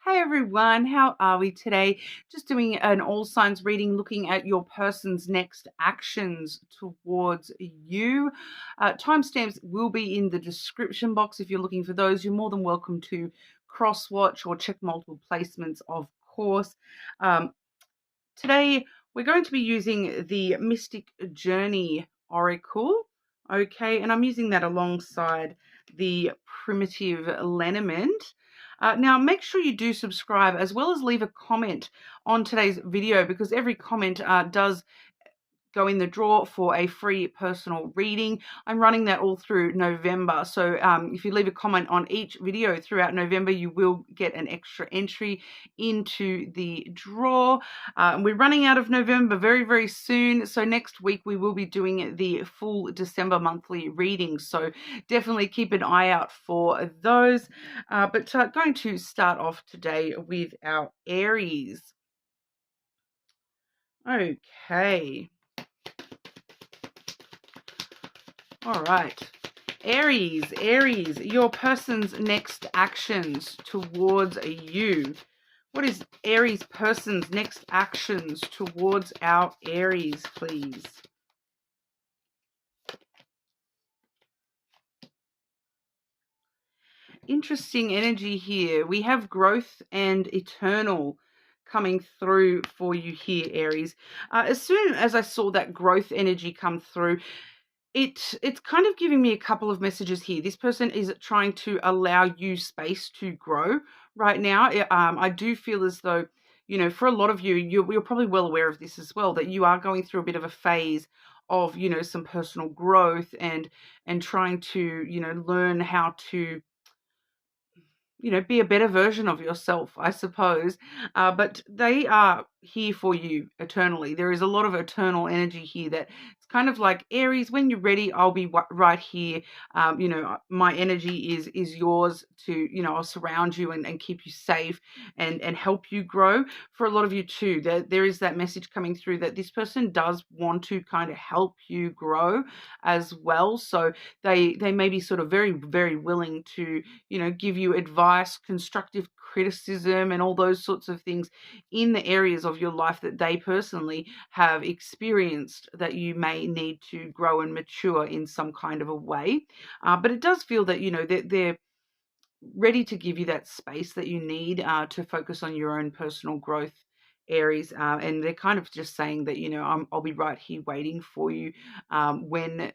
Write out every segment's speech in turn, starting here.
Hey everyone, how are we today? Just doing an all signs reading, looking at your person's next actions towards you. Timestamps will be in the description box. If you're looking for those, you're more than welcome to cross watch or check multiple placements, of course. Today, we're going to be using the Mystic Journey Oracle. Okay, and I'm using that alongside the Primitive Lenormand. Now, make sure you do subscribe as well as leave a comment on today's video, because every comment does go in the draw for a free personal reading. I'm running that all through November. So if you leave a comment on each video throughout November, you will get an extra entry into the draw. We're running out of November very, very soon. So next week we will be doing the full December monthly readings. So definitely keep an eye out for those. But going to start off today with our Aries. Okay. All right. Aries, your person's next actions towards you. What is Aries person's next actions towards our Aries, please? Interesting energy here. We have growth and eternal coming through for you here, Aries. As soon as I saw that growth energy come through, it's kind of giving me a couple of messages here. This person is trying to allow you space to grow right now. I do feel as though, for a lot of you, you're probably well aware of this as well, that you are going through a bit of a phase of, some personal growth and trying to, learn how to be a better version of yourself, I suppose. But they are here for you eternally. There is a lot of eternal energy here that it's kind of like, Aries, when you're ready, I'll be right here. My energy is yours to, I'll surround you and keep you safe and help you grow. For a lot of you too, there is that message coming through that this person does want to kind of help you grow as well. So they may be sort of very, very willing to, give you advice, constructive criticism, and all those sorts of things in the areas of your life that they personally have experienced that you may need to grow and mature in some kind of a way. But it does feel that, they're ready to give you that space that you need to focus on your own personal growth, Aries. And they're kind of just saying that, I'll be right here waiting for you when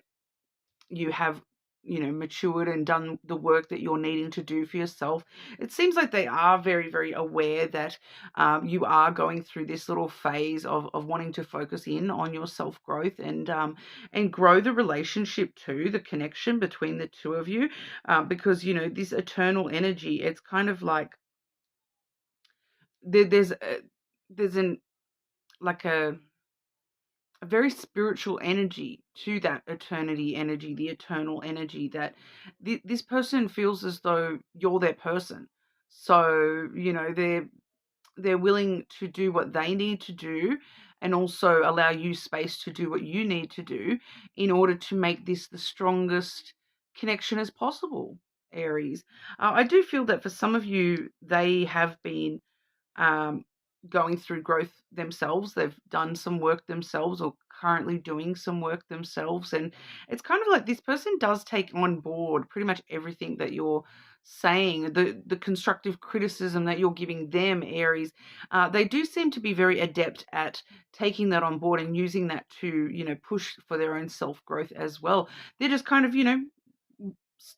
you have matured and done the work that you're needing to do for yourself. It seems like they are very, very aware that you are going through this little phase of wanting to focus in on your self-growth and grow the relationship too, the connection between the two of you, because this eternal energy, it's kind of like there's an like a very spiritual energy to that eternity energy, the eternal energy, that this person feels as though you're their person. So, they're willing to do what they need to do and also allow you space to do what you need to do in order to make this the strongest connection as possible, Aries. I do feel that for some of you, they have been um, going through growth themselves. They've done some work themselves or currently doing some work themselves. And it's kind of like this person does take on board pretty much everything that you're saying, the constructive criticism that you're giving them, Aries. They do seem to be very adept at taking that on board and using that to, push for their own self-growth as well. They're just kind of,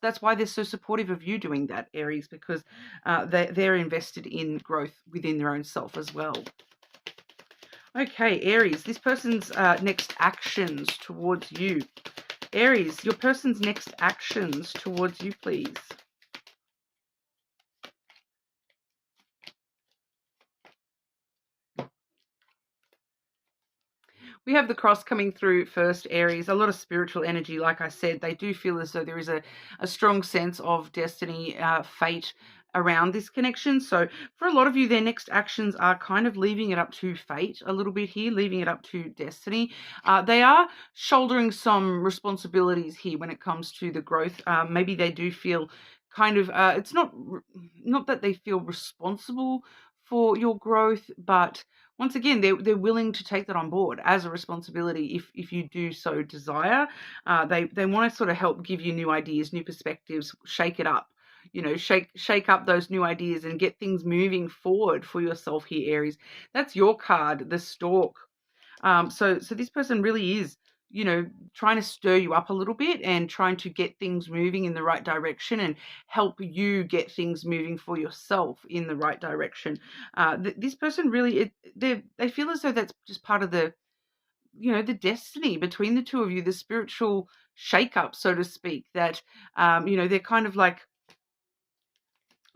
that's why they're so supportive of you doing that, Aries, because they're invested in growth within their own self as well. Okay, Aries, this person's next actions towards you. Aries, your person's next actions towards you, please. We have the cross coming through first, Aries. A lot of spiritual energy, like I said. They do feel as though there is a strong sense of destiny, fate around this connection. So for a lot of you, their next actions are kind of leaving it up to fate a little bit here, leaving it up to destiny. They are shouldering some responsibilities here when it comes to the growth. Maybe they do feel kind of, it's not that they feel responsible for your growth, but once again, they're willing to take that on board as a responsibility if you do so desire. They want to sort of help give you new ideas, new perspectives, shake it up. Shake up those new ideas and get things moving forward for yourself here, Aries. That's your card, the Stork. So this person really is, trying to stir you up a little bit and trying to get things moving in the right direction and help you get things moving for yourself in the right direction. This person really, they feel as though that's just part of the, the destiny between the two of you, the spiritual shake-up, so to speak, that, they're kind of like,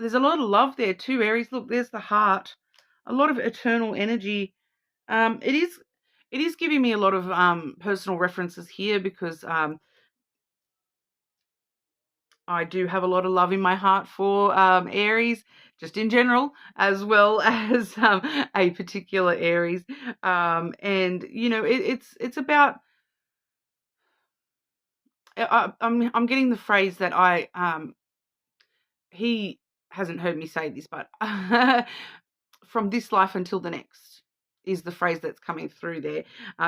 there's a lot of love there too, Aries. Look, there's the heart, a lot of eternal energy. It is giving me a lot of personal references here because I do have a lot of love in my heart for Aries, just in general, as well as a particular Aries. And it's about. I'm getting the phrase that he hasn't heard me say this, but from this life until the next is the phrase that's coming through there.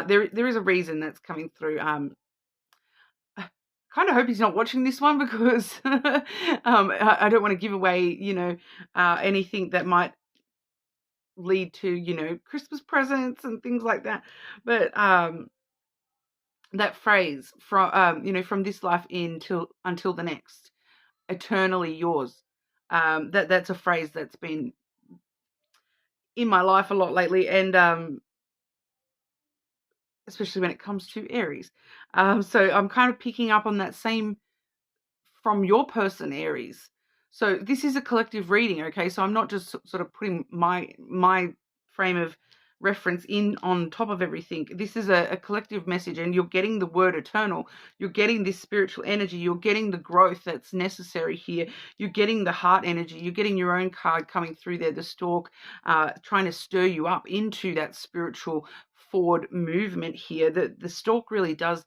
There is a reason that's coming through. Kind of hope he's not watching this one because I don't want to give away, anything that might lead to, Christmas presents and things like that. But that phrase from this life until the next, eternally yours. That's a phrase that's been in my life a lot lately, and especially when it comes to Aries. So I'm kind of picking up on that same from your person, Aries. So this is a collective reading, okay? So I'm not just sort of putting my frame of reference in on top of everything. This is a collective message, and you're getting the word eternal. You're getting this spiritual energy. You're getting the growth that's necessary here. You're getting the heart energy. You're getting your own card coming through there, the Stork, trying to stir you up into that spiritual forward movement here. The Stork really does,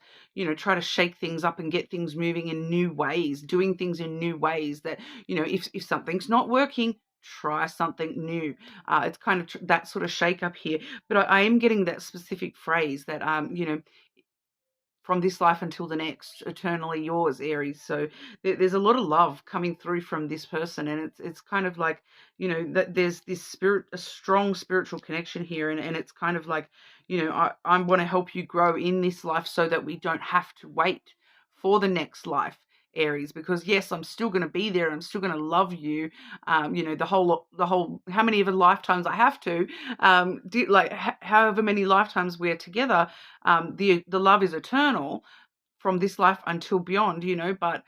try to shake things up and get things moving in new ways, doing things in new ways that, if something's not working, try something new. It's kind of that sort of shake up here. But I am getting that specific phrase that, from this life until the next, eternally yours, Aries. So there's a lot of love coming through from this person, and it's kind of like, that there's this a strong spiritual connection here, and it's kind of like, I want to help you grow in this life so that we don't have to wait for the next life, Aries, because yes, I'm still going to be there. I'm still going to love you. The whole, how many of the lifetimes I have to, however many lifetimes we're together, the love is eternal from this life until beyond, but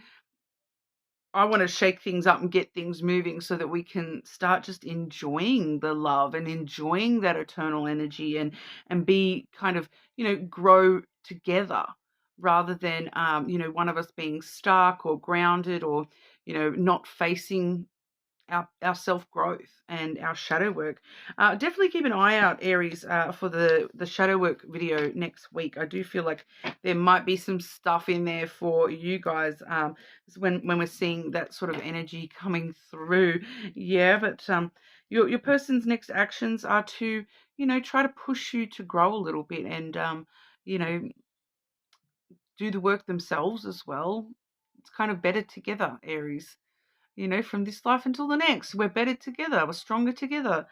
I want to shake things up and get things moving so that we can start just enjoying the love and enjoying that eternal energy and be kind of, grow together rather than, one of us being stuck or grounded or, not facing our self-growth and our shadow work. Definitely keep an eye out, Aries, for the shadow work video next week. I do feel like there might be some stuff in there for you guys when we're seeing that sort of energy coming through. Yeah, but your person's next actions are to, try to push you to grow a little bit and, do the work themselves as well. It's kind of better together, Aries. From this life until the next, we're better together, we're stronger together.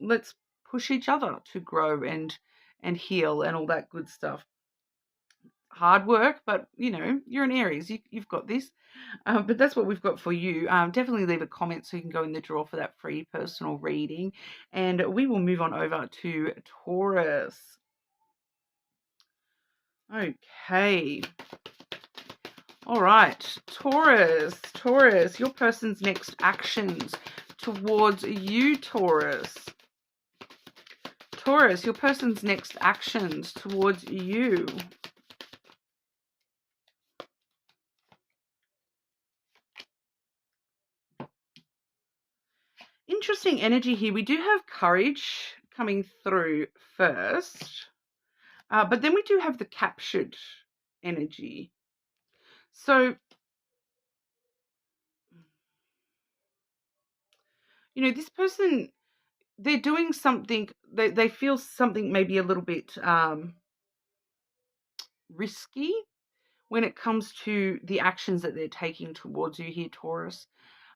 Let's push each other to grow and heal and all that good stuff. Hard work, but you're an Aries, you've got this. But that's what we've got for you. Definitely leave a comment so you can go in the draw for that free personal reading, and we will move on over to Taurus. Okay. All right, Taurus, your person's next actions towards you, Taurus. Taurus, your person's next actions towards you. Interesting energy here. We do have courage coming through first, but then we do have the captured energy. So this person, they're doing something, they feel something maybe a little bit risky when it comes to the actions that they're taking towards you here, Taurus.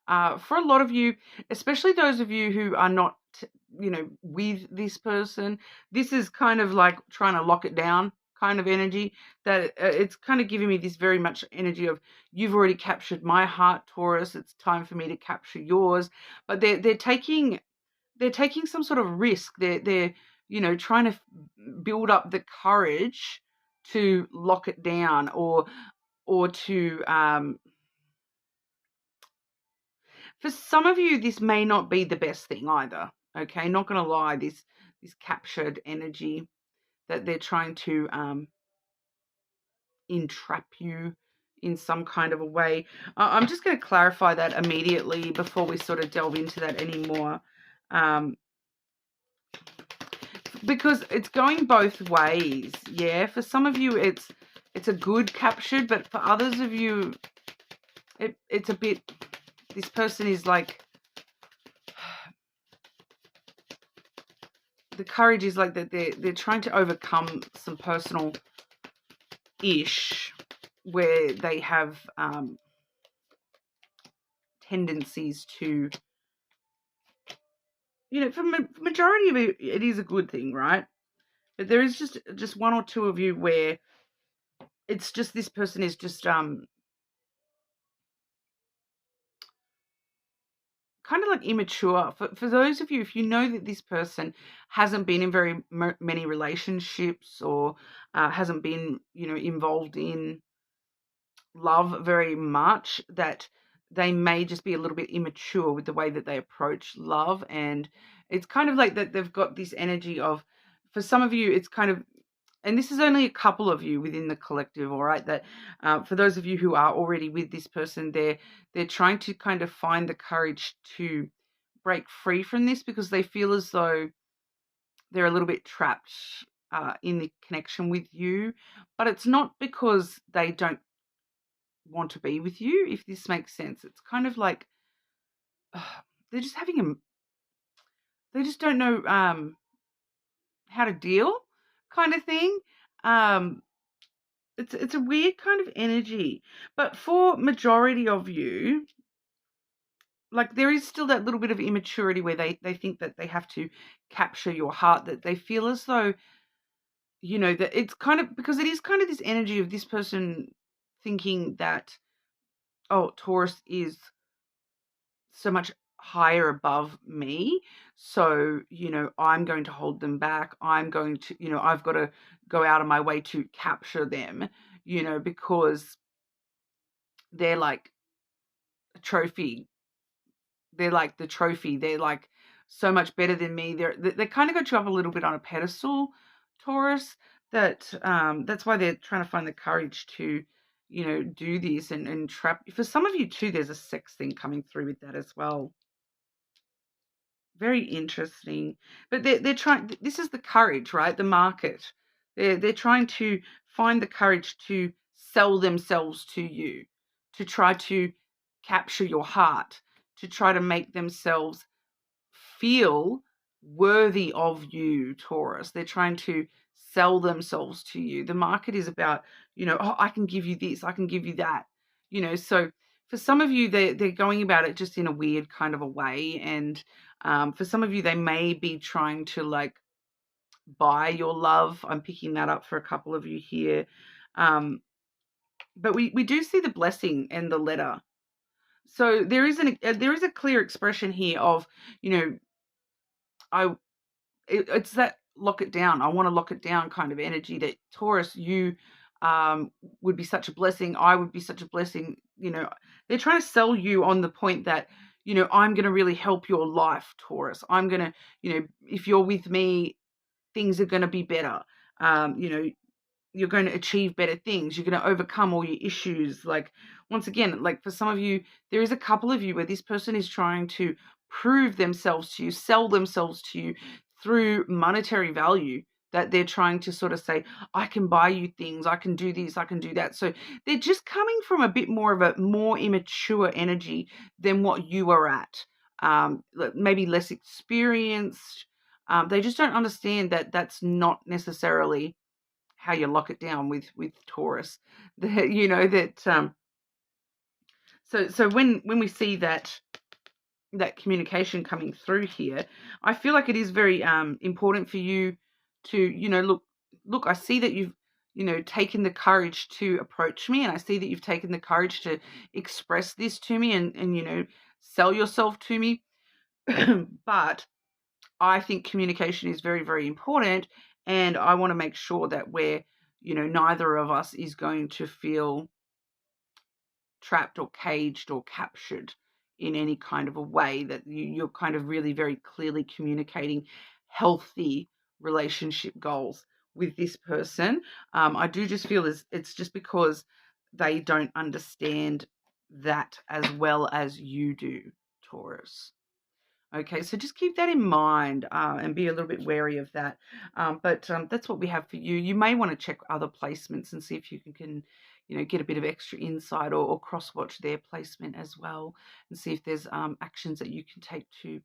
For a lot of you, especially those of you who are not, with this person, this is kind of like trying to lock it down kind of energy, that it's kind of giving me this very much energy of, you've already captured my heart, Taurus. It's time for me to capture yours. But they're taking some sort of risk. They're trying to build up the courage to lock it down, or to for some of you, this may not be the best thing either. Okay, not going to lie, this captured energy that they're trying to entrap you in some kind of a way. I'm just going to clarify that immediately before we sort of delve into that anymore, because it's going both ways. Yeah, for some of you, it's a good captured, but for others of you, it's a bit. This person is like, the courage is like that they're trying to overcome some personal ish where they have tendencies to, for majority of it is a good thing, right? But there is just one or two of you where it's just, this person is just kind of like immature. For those of you, if you know that this person hasn't been in very many relationships, or hasn't been, involved in love very much, that they may just be a little bit immature with the way that they approach love. And it's kind of like that they've got this energy of, for some of you, it's kind of, and this is only a couple of you within the collective, all right, that for those of you who are already with this person, they're trying to kind of find the courage to break free from this, because they feel as though they're a little bit trapped in the connection with you. But it's not because they don't want to be with you, if this makes sense. It's kind of like they're just they just don't know how to deal, kind of thing. It's a weird kind of energy. But for majority of you, like, there is still that little bit of immaturity where they think that they have to capture your heart, that they feel as though, that it's kind of, because it is kind of this energy of this person thinking that, oh, Taurus is so much higher above me, so I'm going to hold them back. I'm going to, I've got to go out of my way to capture them, because they're like a trophy. They're like the trophy. They're like so much better than me. They kind of got you up a little bit on a pedestal, Taurus, that that's why they're trying to find the courage to do this and trap. For some of you too, there's a sex thing coming through with that as well. Very interesting. But they're trying, this is the courage, right? The market. They're trying to find the courage to sell themselves to you, to try to capture your heart, to try to make themselves feel worthy of you, Taurus. They're trying to sell themselves to you. The market is about, oh, I can give you this, I can give you that. So for some of you, they're going about it just in a weird kind of a way. And for some of you, they may be trying to like buy your love. I'm picking that up for a couple of you here. But we do see the blessing and the letter. So there is a clear expression here of, it's that lock it down. I want to lock it down kind of energy, that Taurus, you would be such a blessing. I would be such a blessing. They're trying to sell you on the point that, I'm going to really help your life, Taurus. I'm going to, if you're with me, things are going to be better. You're going to achieve better things. You're going to overcome all your issues. Like, once again, like for some of you, there is a couple of you where this person is trying to prove themselves to you, sell themselves to you through monetary value, that they're trying to sort of say, I can buy you things, I can do this, I can do that. So they're just coming from a bit more of a more immature energy than what you are at. maybe less experienced. They just don't understand that that's not necessarily how you lock it down with Taurus. So when we see that communication coming through here, I feel like it is very important for you to, look, I see that you've, taken the courage to approach me, and I see that you've taken the courage to express this to me and sell yourself to me. But I think communication is very, very important, and I want to make sure that neither of us is going to feel trapped or caged or captured in any kind of a way, that you're kind of really very clearly communicating healthy relationship goals with this person. I do just feel it's just because they don't understand that as well as you do, Taurus. Okay, so just keep that in mind and be a little bit wary of that. But that's what we have for you. You may want to check other placements and see if you can get a bit of extra insight, or cross-watch their placement as well, and see if there's actions that you can take to,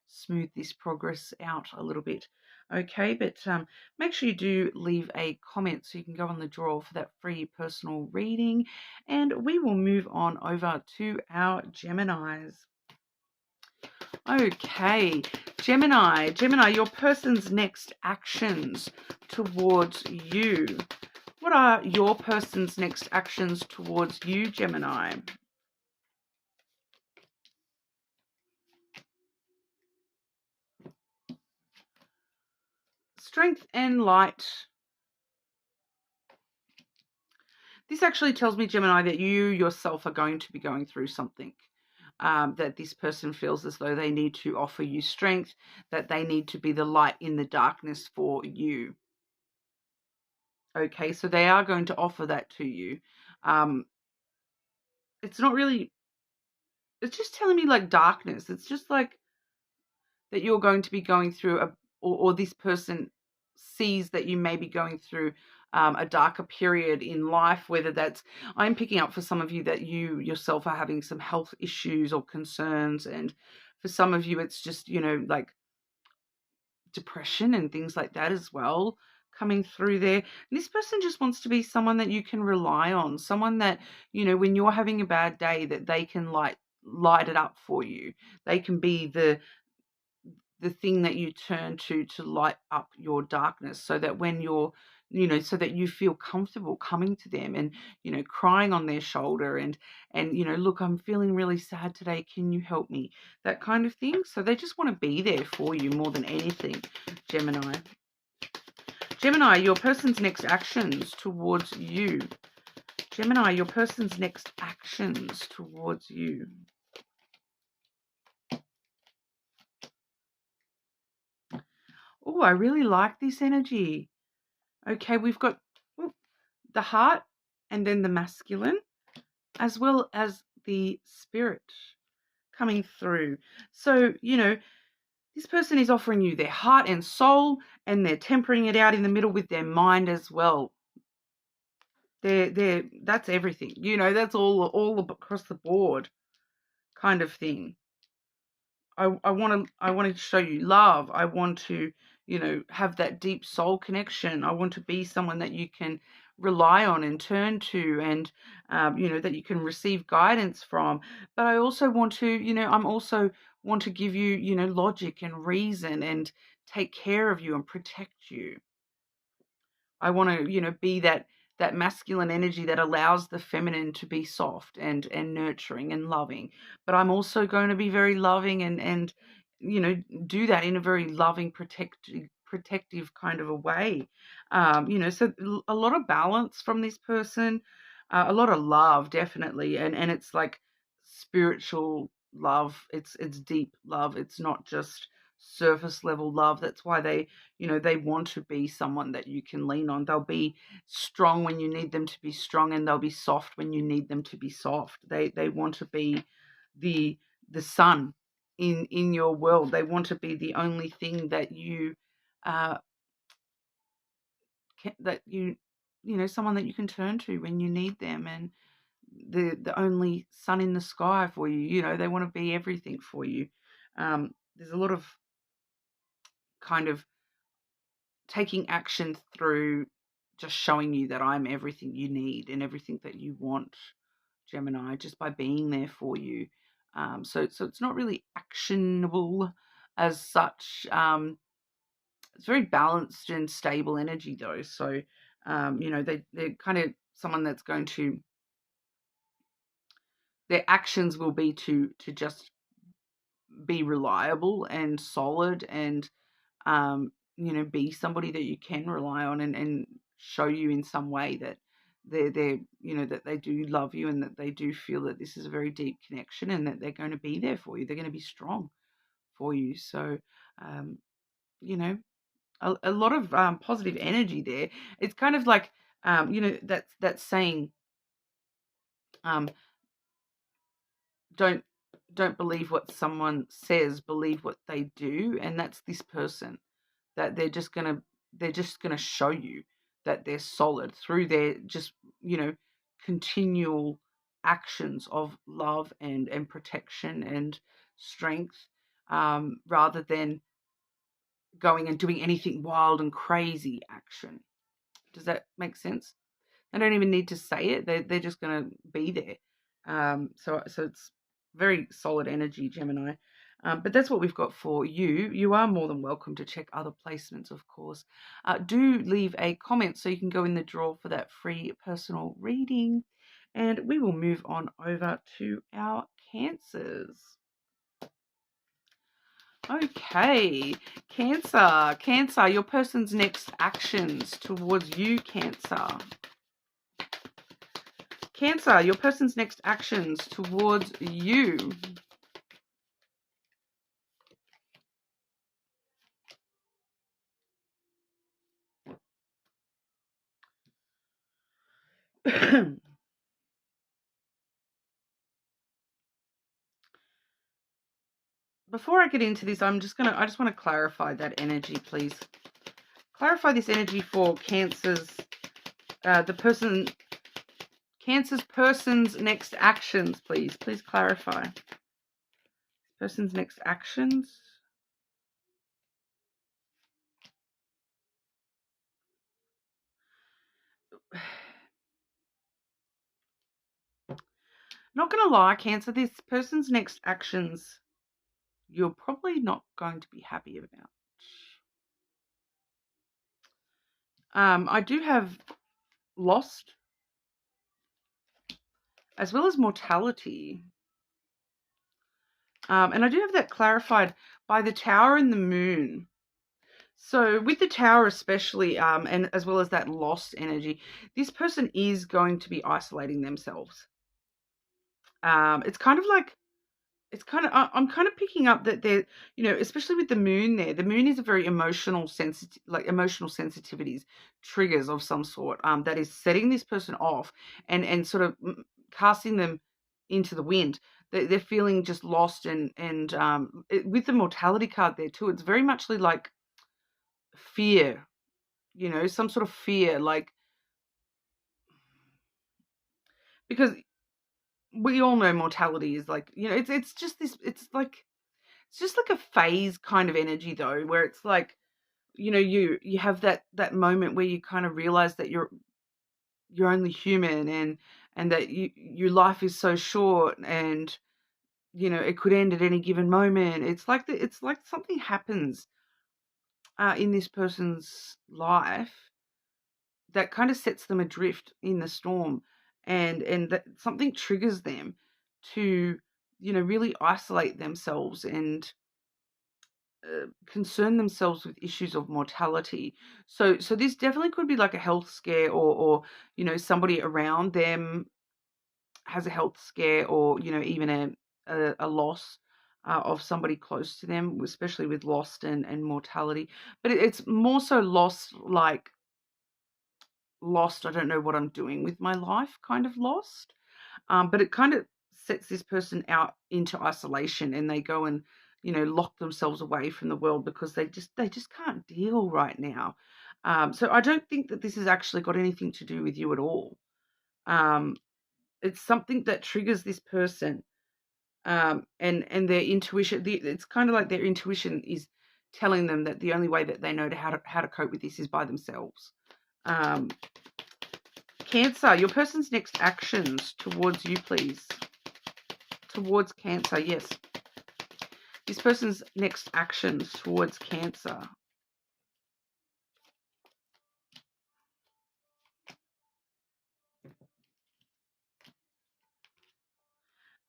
smooth this progress out a little bit. Okay, but make sure you do leave a comment so you can go on the draw for that free personal reading. And we will move on over to our Geminis. Okay, Gemini, your person's next actions towards you. What are your person's next actions towards you, Gemini? Strength and light. This actually tells me, Gemini, that you yourself are going to be going through something. That this person feels as though they need to offer you strength, that they need to be the light in the darkness for you. Okay, so they are going to offer that to you. It's not really, it's just telling me like darkness. It's just like that you're going to be going through or this person sees that you may be going through a darker period in life, whether that's, I'm picking up for some of you that you yourself are having some health issues or concerns. And for some of you, it's just, like depression and things like that as well coming through there. And this person just wants to be someone that you can rely on, someone that, when you're having a bad day, that they can light it up for you. They can be the thing that you turn to light up your darkness, so that when you're, so that you feel comfortable coming to them and, crying on their shoulder and, look, I'm feeling really sad today. Can you help me? That kind of thing. So they just want to be there for you more than anything, Gemini. Gemini, your person's next actions towards you. Gemini, your person's next actions towards you. Oh, I really like this energy. Okay, we've got the heart and then the masculine, as well as the spirit coming through. So, this person is offering you their heart and soul, and they're tempering it out in the middle with their mind as well. That's everything. That's all across the board kind of thing. I want to show you love. I want to, have that deep soul connection. I want to be someone that you can rely on and turn to, and, that you can receive guidance from. But I also want to, I'm also want to give you, logic and reason and take care of you and protect you. I want to, be that masculine energy that allows the feminine to be soft and nurturing and loving. But I'm also going to be very loving and do that in a very loving, protective kind of a way. So a lot of balance from this person, a lot of love, definitely. And it's like spiritual love. It's deep love. It's not just surface level love. That's why they want to be someone that you can lean on. They'll be strong when you need them to be strong, and they'll be soft when you need them to be soft. They want to be the sun in your world. They want to be the only thing that you someone that you can turn to when you need them, and the only sun in the sky for you. They want to be everything for you. There's a lot of kind of taking action through just showing you that I'm everything you need and everything that you want, Gemini, just by being there for you. So it's not really actionable as such. It's very balanced and stable energy though. So, they're kind of someone that's going to, their actions will be to just be reliable and solid and, be somebody that you can rely on and show you in some way that they're, that they do love you and that they do feel that this is a very deep connection and that they're going to be there for you. They're going to be strong for you. So, um, you know, a lot of positive energy there. It's kind of like, that's saying, um, don't don't believe what someone says, believe what they do, and that's this person that they're just gonna show you that they're solid through their just continual actions of love and protection and strength, rather than going and doing anything wild and crazy action. Does that make sense? They don't even need to say it. They're just going to be there. So it's very solid energy, Gemini. But that's what we've got for you. You are more than welcome to check other placements, of course. Do leave a comment so you can go in the draw for that free personal reading. And we will move on over to our Cancers. Okay, Cancer, your person's next actions towards you, Cancer. Cancer, your person's next actions towards you. Before I get into this, I just want to clarify that energy, please. Clarify this energy for Cancer's, Cancer's person's next actions, please. Please clarify. Person's next actions. Not going to lie, Cancer, this person's next actions, you're probably not going to be happy about. I do have lost, as well as mortality. And I do have that clarified by the Tower and the Moon. So with the Tower especially, and as well as that lost energy, this person is going to be isolating themselves. It's kind of like, I'm kind of picking up that they're, especially with the Moon there, the Moon is a very emotional sensitivities, triggers of some sort, that is setting this person off and sort of casting them into the wind. They're feeling just lost and with the mortality card there too, it's very much like fear, some sort of fear, like, because we all know mortality is like, it's just this, it's just like a phase kind of energy though, where it's like, you have that moment where you kind of realize that you're only human and that your life is so short and it could end at any given moment. It's like something happens in this person's life that kind of sets them adrift in the storm, and that something triggers them to really isolate themselves and concern themselves with issues of mortality. So this definitely could be like a health scare, or somebody around them has a health scare, or even a loss of somebody close to them, especially with lost and mortality. But it's more so lost, like lost, I don't know what I'm doing with my life, kind of lost. But it kind of sets this person out into isolation, and they go and lock themselves away from the world because they just can't deal right now. So I don't think that this has actually got anything to do with you at all. It's something that triggers this person and their intuition, it's kind of like their intuition is telling them that the only way that they know how to cope with this is by themselves. Cancer, your person's next actions towards you, please. Towards Cancer, yes. This person's next actions towards Cancer.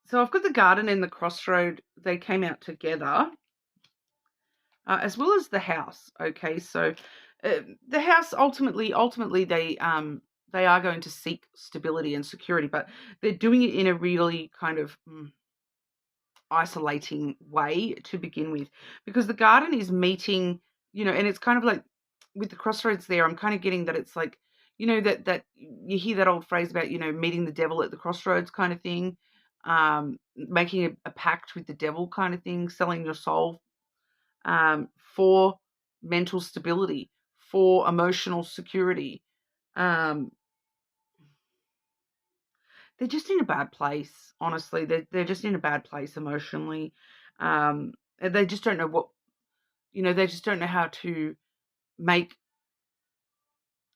So I've got the Garden and the Crossroad. They came out together, as well as the House. Okay, so the House ultimately they are going to seek stability and security, but they're doing it in a really kind of isolating way to begin with, because the Garden is meeting, and it's kind of like with the Crossroads there, I'm kind of getting that it's like, that you hear that old phrase about, meeting the devil at the crossroads kind of thing, making a pact with the devil kind of thing, selling your soul for mental stability, for emotional security. They're just in a bad place, honestly. They're just in a bad place emotionally. They just don't know what, they just don't know how to make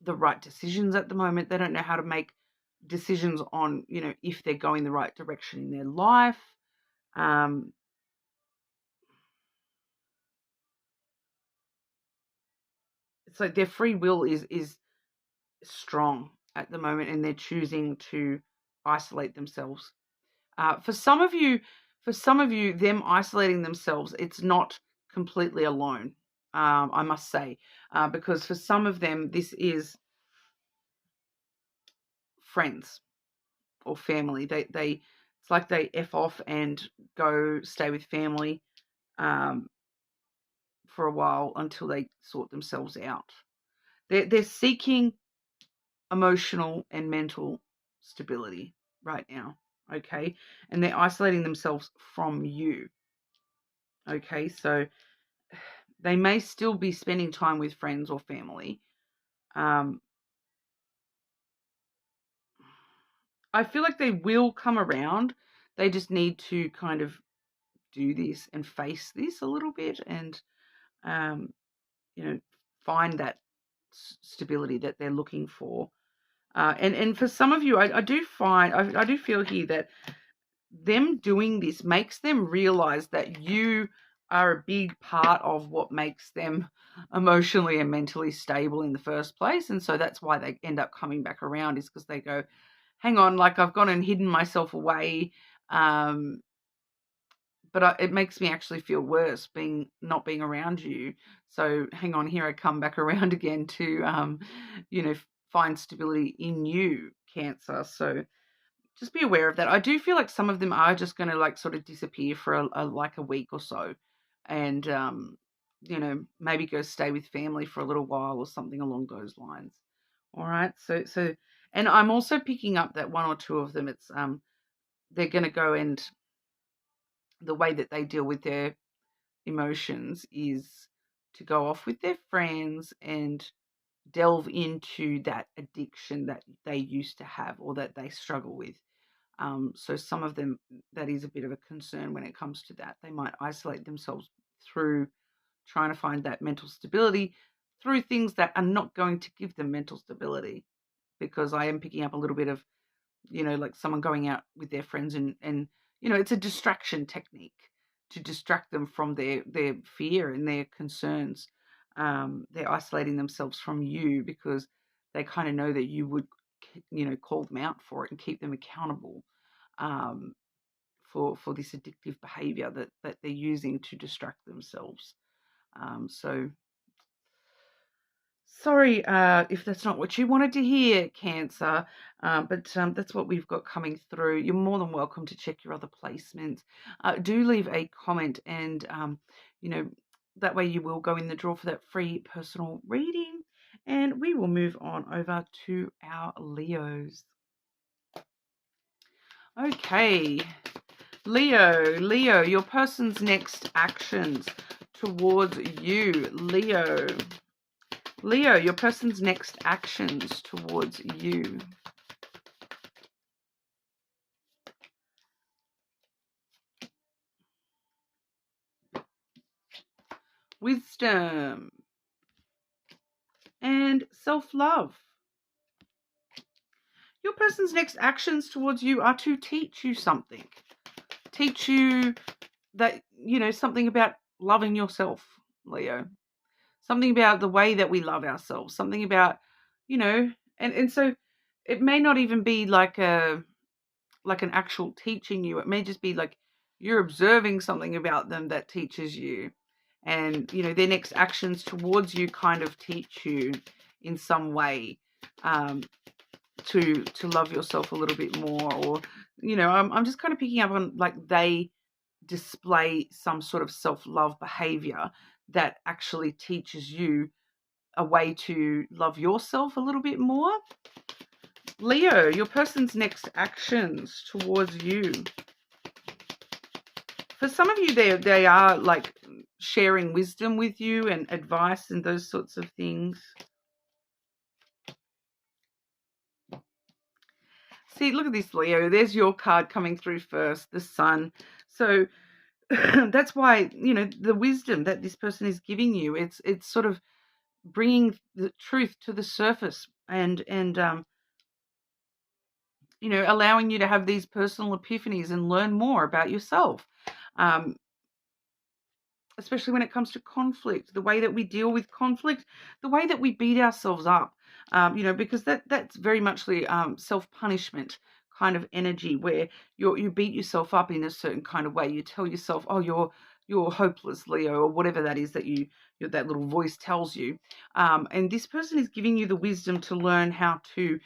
the right decisions at the moment. They don't know how to make decisions on, if they're going the right direction in their life. It's like their free will is strong at the moment, and they're choosing to isolate themselves. For some of you, them isolating themselves, it's not completely alone. I must say, because for some of them, this is friends or family. It's like they F off and go stay with family for a while until they sort themselves out. They're seeking emotional and mental stability right now, okay? And they're isolating themselves from you, okay? So they may still be spending time with friends or family. I feel like they will come around. They just need to kind of do this and face this a little bit, and find that stability that they're looking for. And for some of you, I do feel here that them doing this makes them realize that you are a big part of what makes them emotionally and mentally stable in the first place. And so that's why they end up coming back around, is because they go, hang on, like I've gone and hidden myself away. But it makes me actually feel worse not being around you. So hang on, here I come back around again to, find stability in you, Cancer. So just be aware of that. I do feel like some of them are just going to like sort of disappear for a week or so, and maybe go stay with family for a little while or something along those lines. All right. So, and I'm also picking up that one or two of them, it's they're going to go, and the way that they deal with their emotions is to go off with their friends and delve into that addiction that they used to have or that they struggle with. So some of them, that is a bit of a concern when it comes to that. They might isolate themselves through trying to find that mental stability through things that are not going to give them mental stability, because I am picking up a little bit of, like someone going out with their friends and it's a distraction technique to distract them from their fear and their concerns. They're isolating themselves from you because they kind of know that you would, call them out for it and keep them accountable for this addictive behavior that they're using to distract themselves. So sorry if that's not what you wanted to hear, Cancer, but that's what we've got coming through. You're more than welcome to check your other placements. Do leave a comment, and that way you will go in the draw for that free personal reading. And we will move on over to our Leos. Okay, Leo, your person's next actions towards you. Leo, your person's next actions towards you. wisdom, and self-love. Your person's next actions towards you are to teach you something. Teach you that, something about loving yourself, Leo. Something about the way that we love ourselves. Something about, and so it may not even be like an actual teaching you. It may just be like you're observing something about them that teaches you. And, their next actions towards you kind of teach you in some way to love yourself a little bit more. Or, I'm just kind of picking up on like they display some sort of self-love behavior that actually teaches you a way to love yourself a little bit more. Leo, your person's next actions towards you. For some of you, they are like sharing wisdom with you and advice and those sorts of things. See, look at this, Leo. There's your card coming through first, the Sun. So that's why, the wisdom that this person is giving you, it's sort of bringing the truth to the surface and allowing you to have these personal epiphanies and learn more about yourself. Especially when it comes to conflict, the way that we deal with conflict, the way that we beat ourselves up, because that's very much the self-punishment kind of energy where you beat yourself up in a certain kind of way. You tell yourself, oh, you're hopeless, Leo, or whatever that is that that little voice tells you. And this person is giving you the wisdom to learn how to,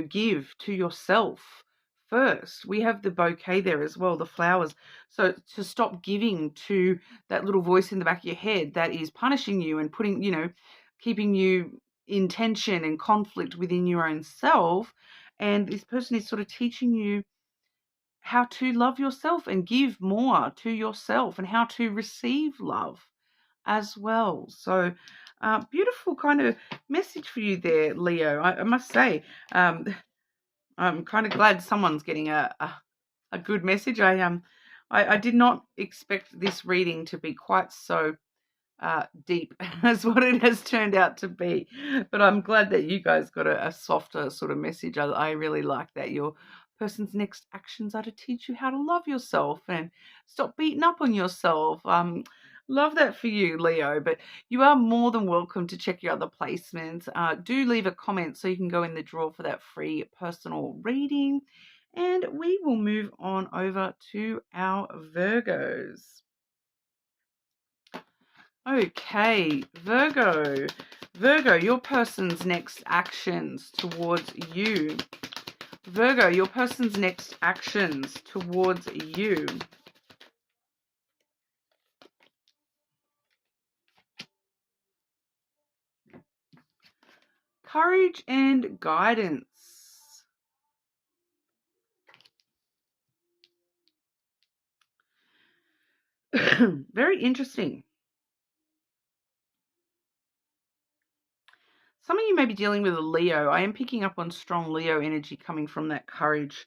give to yourself first. We have the bouquet there as well, the flowers. So to stop giving to that little voice in the back of your head that is punishing you and putting, keeping you in tension and conflict within your own self. And this person is sort of teaching you how to love yourself and give more to yourself and how to receive love as well. So beautiful kind of message for you there, Leo. I must say, I'm kind of glad someone's getting a good message. I did not expect this reading to be quite so deep as what it has turned out to be, but I'm glad that you guys got a softer sort of message. I really like that. Your person's next actions are to teach you how to love yourself and stop beating up on yourself. Love that for you, Leo, but you are more than welcome to check your other placements. Do leave a comment so you can go in the draw for that free personal reading. And we will move on over to our Virgos. Okay, Virgo. Virgo, your person's next actions towards you. Virgo, your person's next actions towards you. Courage and guidance. Very interesting. Some of you may be dealing with a Leo. I am picking up on strong Leo energy coming from that courage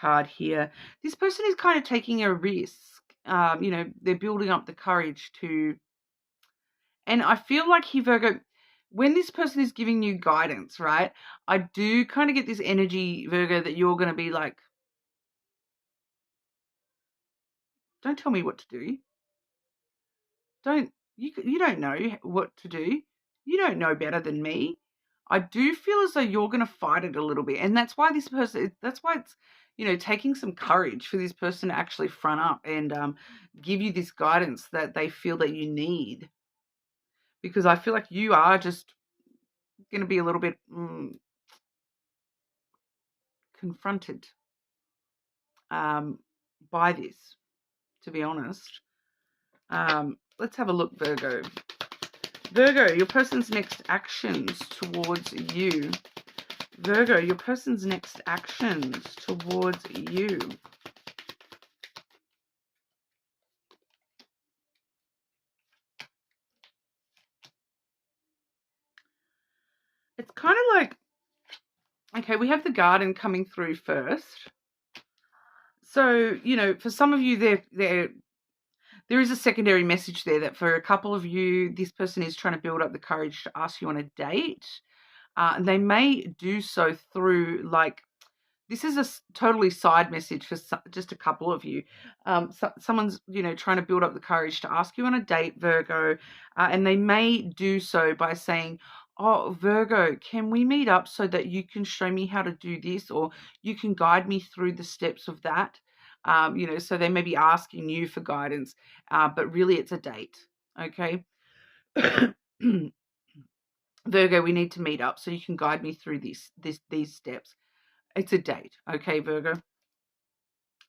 card here. This person is kind of taking a risk. They're building up the courage to... And I feel like here, Virgo, when this person is giving you guidance, right, I do kind of get this energy, Virgo, that you're going to be like, don't tell me what to do. You don't know what to do. You don't know better than me. I do feel as though you're going to fight it a little bit. And that's why it's, taking some courage for this person to actually front up and give you this guidance that they feel that you need. Because I feel like you are just going to be a little bit confronted by this, to be honest. Let's have a look, Virgo. Virgo, your person's next actions towards you. Virgo, your person's next actions towards you. It's kind of like, okay, we have the garden coming through first. So, for some of you, There is a secondary message there that for a couple of you, this person is trying to build up the courage to ask you on a date. And they may do so through, like, this is a totally side message for just a couple of you. Someone's, trying to build up the courage to ask you on a date, Virgo, and they may do so by saying, "Oh, Virgo, can we meet up so that you can show me how to do this, or you can guide me through the steps of that?" So they may be asking you for guidance, but really it's a date, okay? Virgo, we need to meet up so you can guide me through these steps. It's a date, okay, Virgo?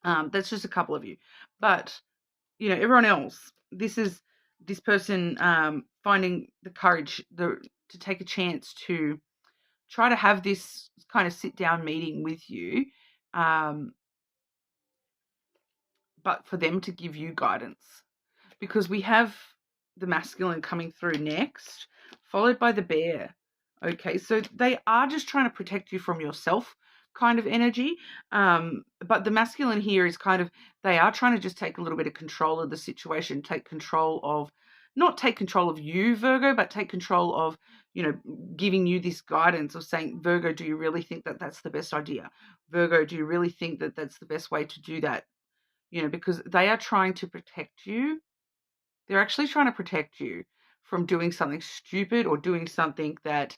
That's just a couple of you. But, everyone else, this person finding the courage to take a chance to try to have this kind of sit-down meeting with you, but for them to give you guidance. Because we have the masculine coming through next, followed by the bear. Okay, so they are just trying to protect you from yourself kind of energy. But the masculine here is kind of, they are trying to just take a little bit of control of the situation, not take control of you, Virgo, but take control of, giving you this guidance of saying, Virgo, do you really think that that's the best idea? Virgo, do you really think that that's the best way to do that? Because they are trying to protect you. They're actually trying to protect you from doing something stupid or doing something that,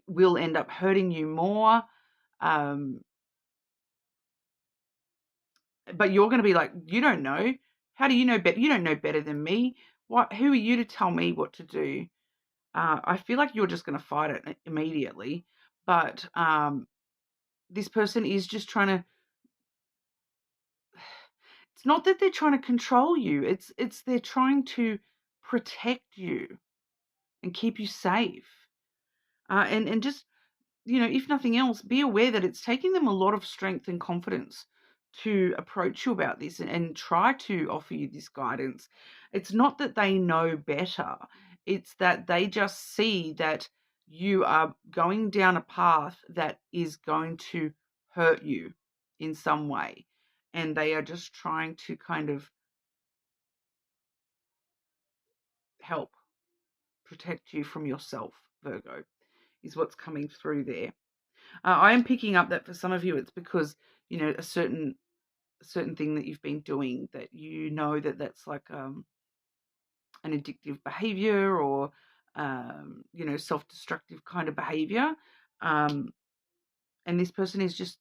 will end up hurting you more. But you're going to be like, you don't know. How do you know better? You don't know better than me. Who are you to tell me what to do? I feel like you're just going to fight it immediately. But this person is just trying to, it's not that they're trying to control you. It's they're trying to protect you and keep you safe. And just, if nothing else, be aware that it's taking them a lot of strength and confidence to approach you about this and try to offer you this guidance. It's not that they know better. It's that they just see that you are going down a path that is going to hurt you in some way. And they are just trying to kind of help protect you from yourself, Virgo, is what's coming through there. I am picking up that for some of you, it's because, a certain thing that you've been doing that that's like an addictive behavior or, self-destructive kind of behavior. And this person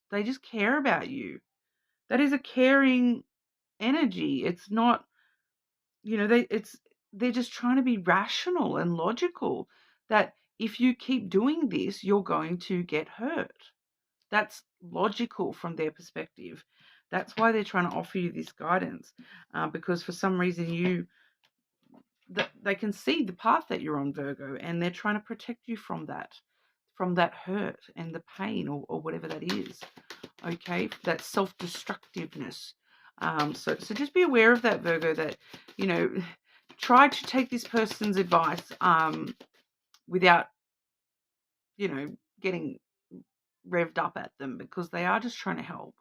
they just care about you. That is a caring energy. It's not, they're just trying to be rational and logical, that if you keep doing this, you're going to get hurt. That's logical from their perspective. That's why they're trying to offer you this guidance, because for some reason they can see the path that you're on, Virgo, and they're trying to protect you from that hurt and the pain or whatever that is. Okay, that self-destructiveness. So just be aware of that, Virgo, that, try to take this person's advice without, getting revved up at them, because they are just trying to help.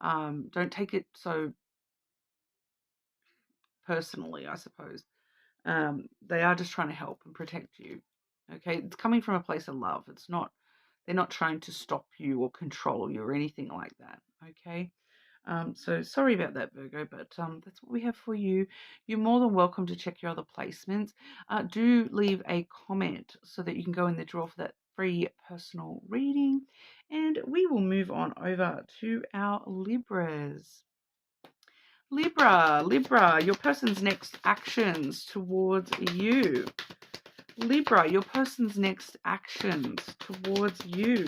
Don't take it so personally, I suppose. They are just trying to help and protect you. Okay, it's coming from a place of love. They're not trying to stop you or control you or anything like that. Okay. So sorry about that, Virgo, but that's what we have for you. You're more than welcome to check your other placements. Do leave a comment so that you can go in the draw for that free personal reading. And we will move on over to our Libras. Libra, your person's next actions towards you. Libra, your person's next actions towards you.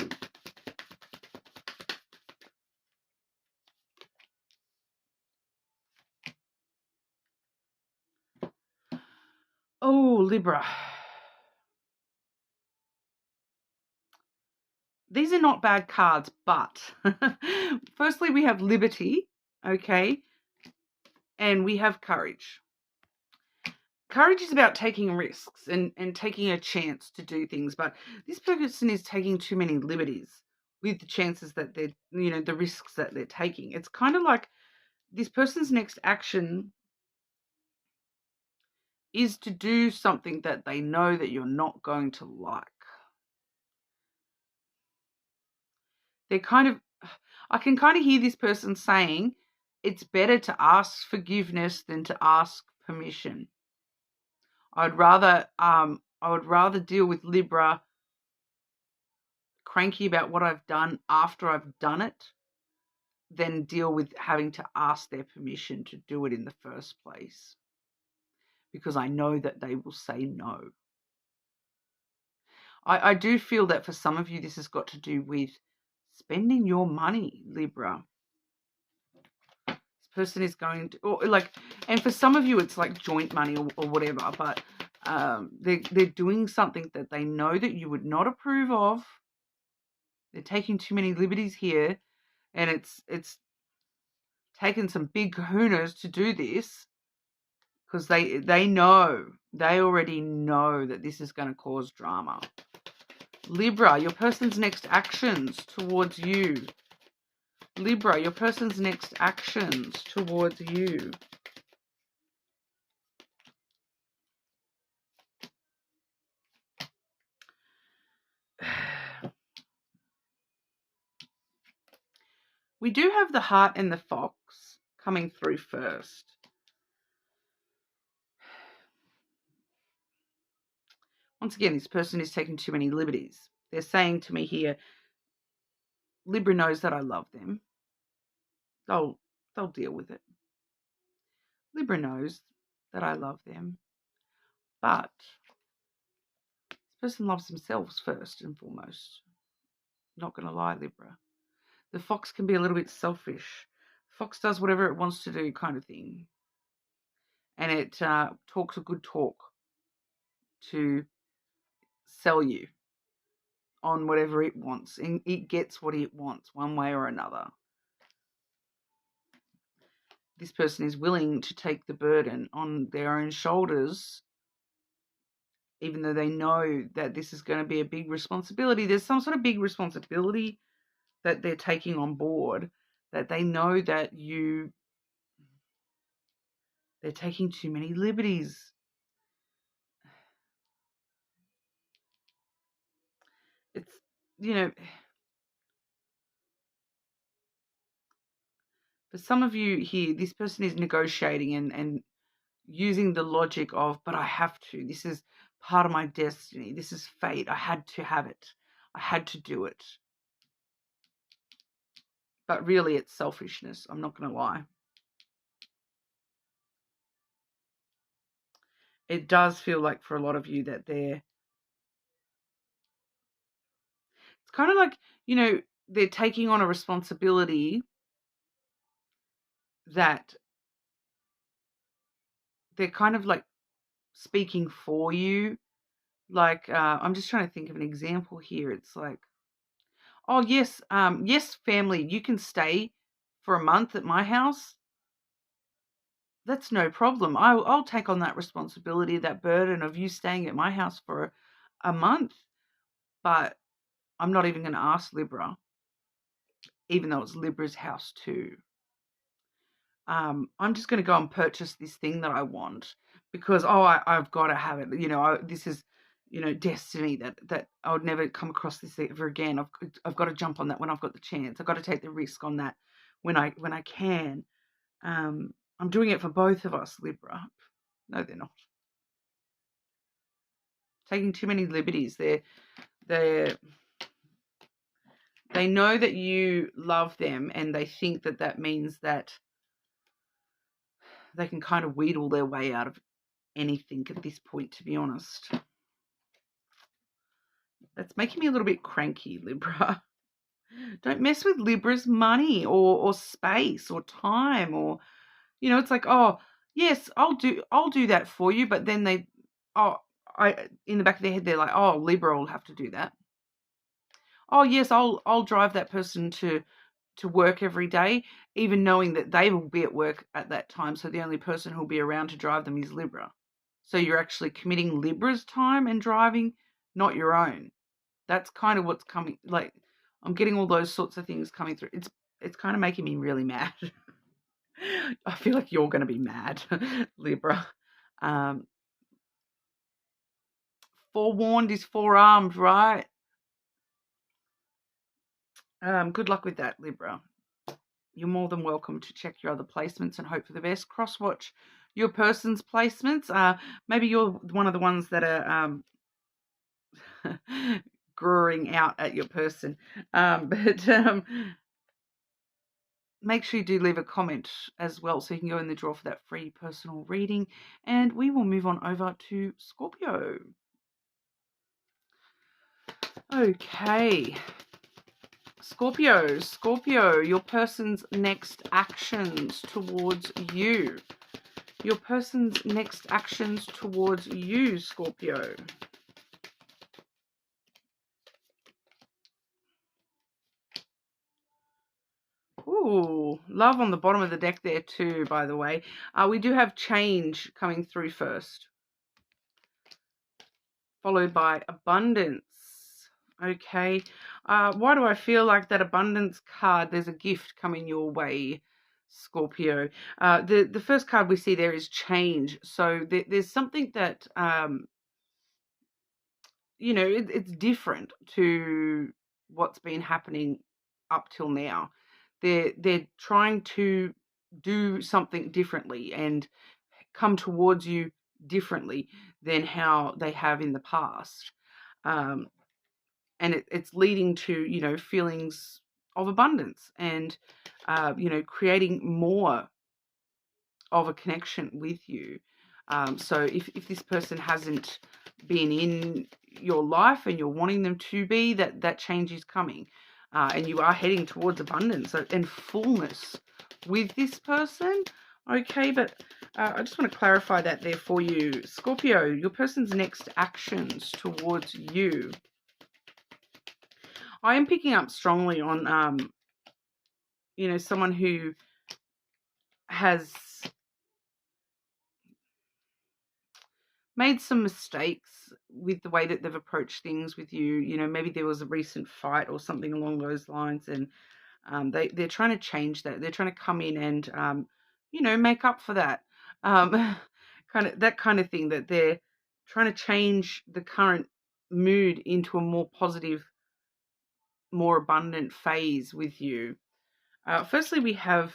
Oh, Libra. These are not bad cards, but firstly, we have liberty, okay? And we have courage. Courage is about taking risks and taking a chance to do things, but this person is taking too many liberties with the chances that they're, the risks that they're taking. It's kind of like this person's next action is to do something that they know that you're not going to like. They're kind of, I can kind of hear this person saying it's better to ask forgiveness than to ask permission. I would rather deal with Libra cranky about what I've done after I've done it than deal with having to ask their permission to do it in the first place, because I know that they will say no. I do feel that for some of you, this has got to do with spending your money, Libra. This person is going to, or like, and for some of you, it's like joint money or whatever, but they're doing something that they know that you would not approve of. They're taking too many liberties here, and it's taken some big kahunas to do this, because they already know that this is going to cause drama. Libra, your person's next actions towards you. Libra, your person's next actions towards you. We do have the heart and the fox coming through first. Once again, this person is taking too many liberties. They're saying to me here, Libra knows that I love them. They'll deal with it. Libra knows that I love them. But this person loves themselves first and foremost. Not going to lie, Libra. The fox can be a little bit selfish. Fox does whatever it wants to do kind of thing. And it talks a good talk to sell you on whatever it wants. And it gets what it wants one way or another. This person is willing to take the burden on their own shoulders, even though they know that this is going to be a big responsibility. There's some sort of big responsibility that they're taking on board, that they know that they're taking too many liberties. It's, for some of you here, this person is negotiating and using the logic of, but I have to. This is part of my destiny. This is fate. I had to have it. I had to do it. But really, it's selfishness. I'm not going to lie. It does feel like for a lot of you that it's kind of like, they're taking on a responsibility that they're kind of like speaking for you. Like, I'm just trying to think of an example here. It's like, oh, yes, yes, family, you can stay for a month at my house. That's no problem. I'll take on that responsibility, that burden of you staying at my house for a month. But I'm not even going to ask Libra, even though it's Libra's house too. I'm just going to go and purchase this thing that I want because, I've got to have it. This is, destiny that I would never come across this ever again. I've got to jump on that when I've got the chance. I've got to take the risk on that when I can. I'm doing it for both of us, Libra. No, they're not. Taking too many liberties. They know that you love them, and they think that means that they can kind of wheedle their way out of anything at this point, to be honest. That's making me a little bit cranky, Libra. Don't mess with Libra's money or space or time, or it's like, oh yes, I'll do that for you, but then in the back of their head they're like, oh, Libra will have to do that. Oh yes, I'll drive that person to work every day, even knowing that they will be at work at that time, so the only person who'll be around to drive them is Libra. So you're actually committing Libra's time and driving, not your own. That's kind of what's coming. Like, I'm getting all those sorts of things coming through. It's kind of making me really mad. I feel like you're going to be mad, Libra. forewarned is forearmed, right? Good luck with that, Libra. You're more than welcome to check your other placements and hope for the best. Cross-watch your person's placements. Maybe you're one of the ones that are growing out at your person. But make sure you do leave a comment as well so you can go in the draw for that free personal reading. And we will move on over to Scorpio. Okay. Scorpio, your person's next actions towards you. Your person's next actions towards you, Scorpio. Ooh, love on the bottom of the deck there too, by the way. We do have change coming through first, followed by abundance. Okay. Why do I feel like that abundance card, there's a gift coming your way, Scorpio? The first card we see there is change. So there's something that, it's different to what's been happening up till now. They're trying to do something differently and come towards you differently than how they have in the past. And it's leading to, feelings of abundance and, creating more of a connection with you. So if this person hasn't been in your life and you're wanting them to be, that change is coming. And you are heading towards abundance and fullness with this person. Okay, but I just want to clarify that there for you. Scorpio, your person's next actions towards you. I am picking up strongly on, someone who has made some mistakes with the way that they've approached things with you. Maybe there was a recent fight or something along those lines, and they're trying to change that. They're trying to come in and, make up for that. That kind of thing, that they're trying to change the current mood into a more positive, more abundant phase with you. Firstly, we have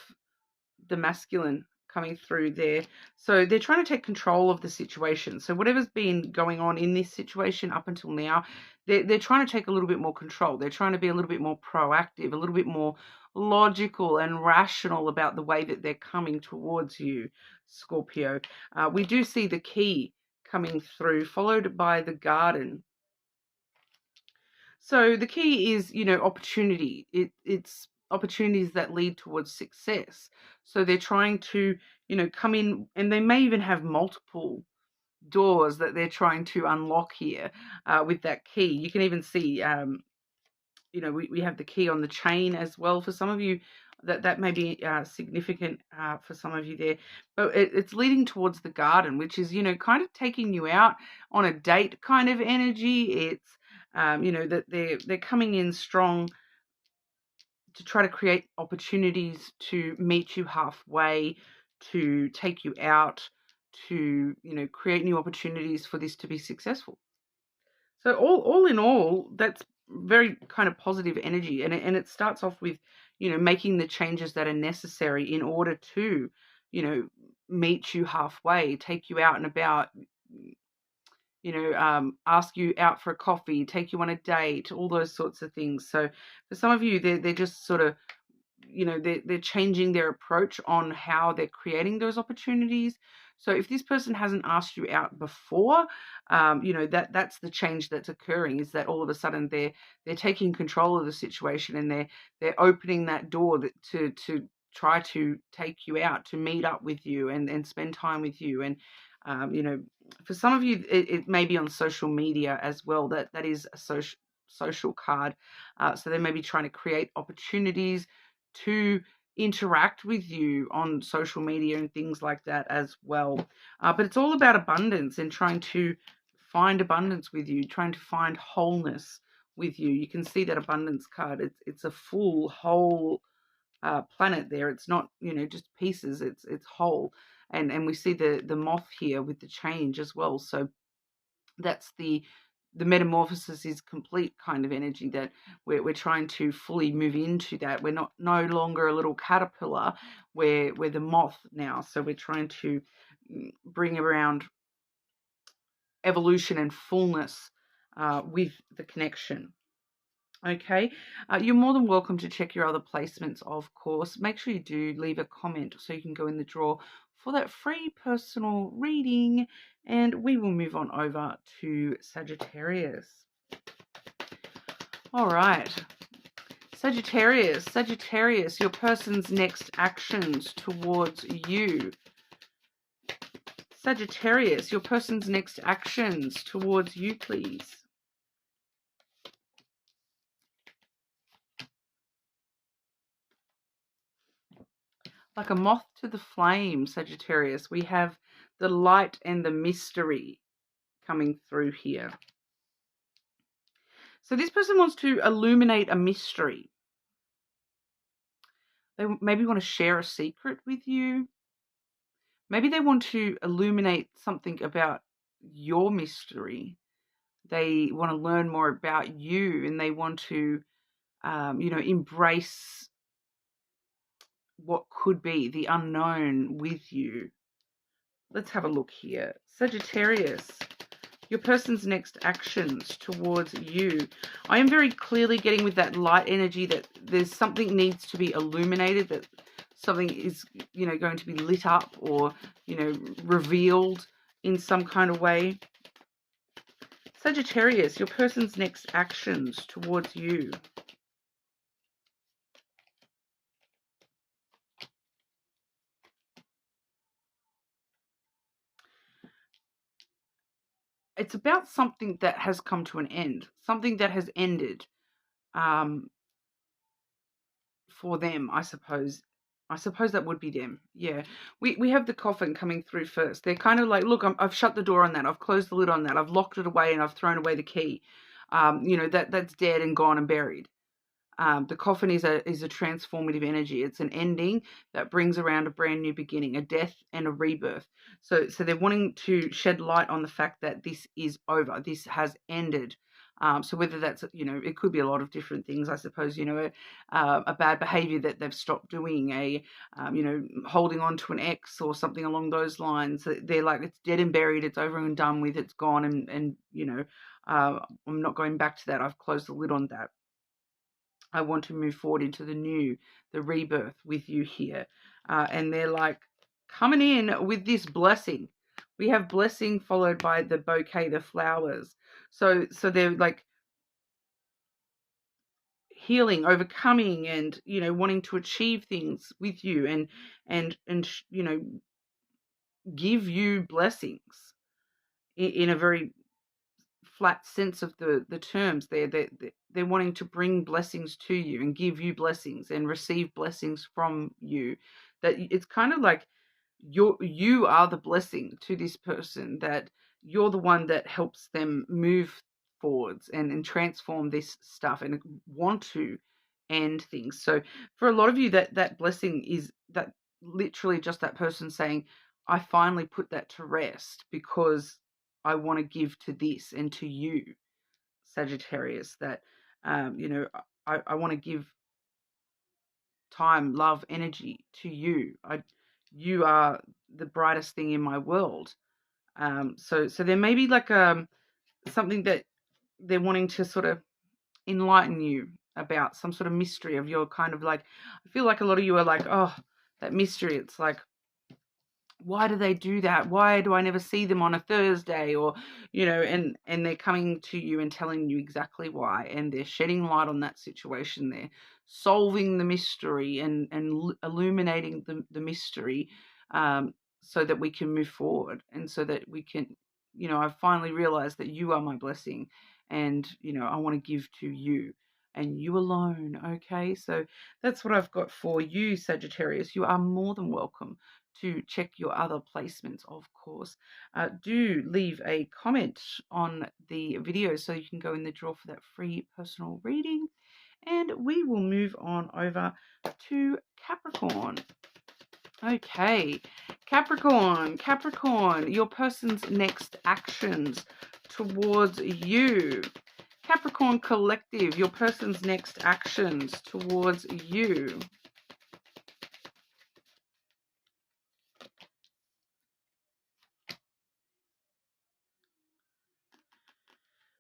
the masculine coming through there. So they're trying to take control of the situation. So whatever's been going on in this situation up until now, they're trying to take a little bit more control. They're trying to be a little bit more proactive, a little bit more logical and rational about the way that they're coming towards you, Scorpio. We do see the key coming through, followed by the garden. So the key is, opportunity. It's opportunities that lead towards success. So they're trying to, come in, and they may even have multiple doors that they're trying to unlock here with that key. You can even see, we have the key on the chain as well. For some of you, that may be significant for some of you there. But it's leading towards the garden, which is, kind of taking you out on a date kind of energy. It's, that they're coming in strong to try to create opportunities to meet you halfway, to take you out, to, create new opportunities for this to be successful. So all in all, that's very kind of positive energy. And it starts off with, making the changes that are necessary in order to, meet you halfway, take you out and about, ask you out for a coffee, take you on a date, all those sorts of things. So for some of you, they're just sort of, they're changing their approach on how they're creating those opportunities. So if this person hasn't asked you out before, that's the change that's occurring, is that all of a sudden they're taking control of the situation, and they're opening that door to try to take you out, to meet up with you and spend time with you. And for some of you, it may be on social media as well. That is a social card. So they may be trying to create opportunities to interact with you on social media and things like that as well. But it's all about abundance and trying to find abundance with you, trying to find wholeness with you. You can see that abundance card. It's a full, whole planet there. It's not, just pieces. It's whole. And we see the moth here with the change as well. So that's the the metamorphosis is complete kind of energy, that we're trying to fully move into that. We're no longer a little caterpillar. We're the moth now. So we're trying to bring around evolution and fullness with the connection. Okay, you're more than welcome to check your other placements, of course. Make sure you do leave a comment so you can go in the draw for that free personal reading. And we will move on over to Sagittarius. All right. Sagittarius, your person's next actions towards you. Sagittarius, your person's next actions towards you, please. Like a moth to the flame, Sagittarius, we have the light and the mystery coming through here. So this person wants to illuminate a mystery. They maybe want to share a secret with you. Maybe they want to illuminate something about your mystery. They want to learn more about you, and they want to, embrace what could be the unknown with you. Let's have a look here. Sagittarius, your person's next actions towards you. I am very clearly getting with that light energy that there's something needs to be illuminated, that something is, going to be lit up or, revealed in some kind of way. Sagittarius, your person's next actions towards you. It's about something that has come to an end, something that has ended for them, I suppose. I suppose that would be them. Yeah. We have the coffin coming through first. They're kind of like, look, I've shut the door on that. I've closed the lid on that. I've locked it away and I've thrown away the key. That's dead and gone and buried. The coffin is a transformative energy. It's an ending that brings around a brand new beginning, a death and a rebirth. So they're wanting to shed light on the fact that this is over. This has ended. So whether that's, it could be a lot of different things, I suppose, a bad behavior that they've stopped doing, holding on to an ex or something along those lines. They're like, it's dead and buried. It's over and done with. It's gone. And I'm not going back to that. I've closed the lid on that. I want to move forward into the new, the rebirth with you here. And they're like coming in with this blessing. We have blessing followed by the bouquet, the flowers. So they're like healing, overcoming, and, wanting to achieve things with you and give you blessings in a very flat sense of the terms. They're wanting to bring blessings to you and give you blessings and receive blessings from you. That it's kind of like you are the blessing to this person, that you're the one that helps them move forwards and transform this stuff and want to end things. So for a lot of you, that blessing is that literally just that person saying, I finally put that to rest because I want to give to this and to you, Sagittarius, that, I want to give time, love, energy to you. You are the brightest thing in my world. So there may be like something that they're wanting to sort of enlighten you about, some sort of mystery of your kind of like, I feel like a lot of you are like, oh, that mystery. It's like, why do they do that? Why do I never see them on a Thursday? Or, and they're coming to you and telling you exactly why. And they're shedding light on that situation. They're solving the mystery and illuminating the mystery, so that we can move forward and so that we can, I've finally realized that you are my blessing and, I want to give to you and you alone. Okay. So that's what I've got for you, Sagittarius. You are more than welcome to check your other placements, of course. Do leave a comment on the video so you can go in the draw for that free personal reading. And we will move on over to Capricorn. Okay, Capricorn, your person's next actions towards you. Capricorn collective, your person's next actions towards you.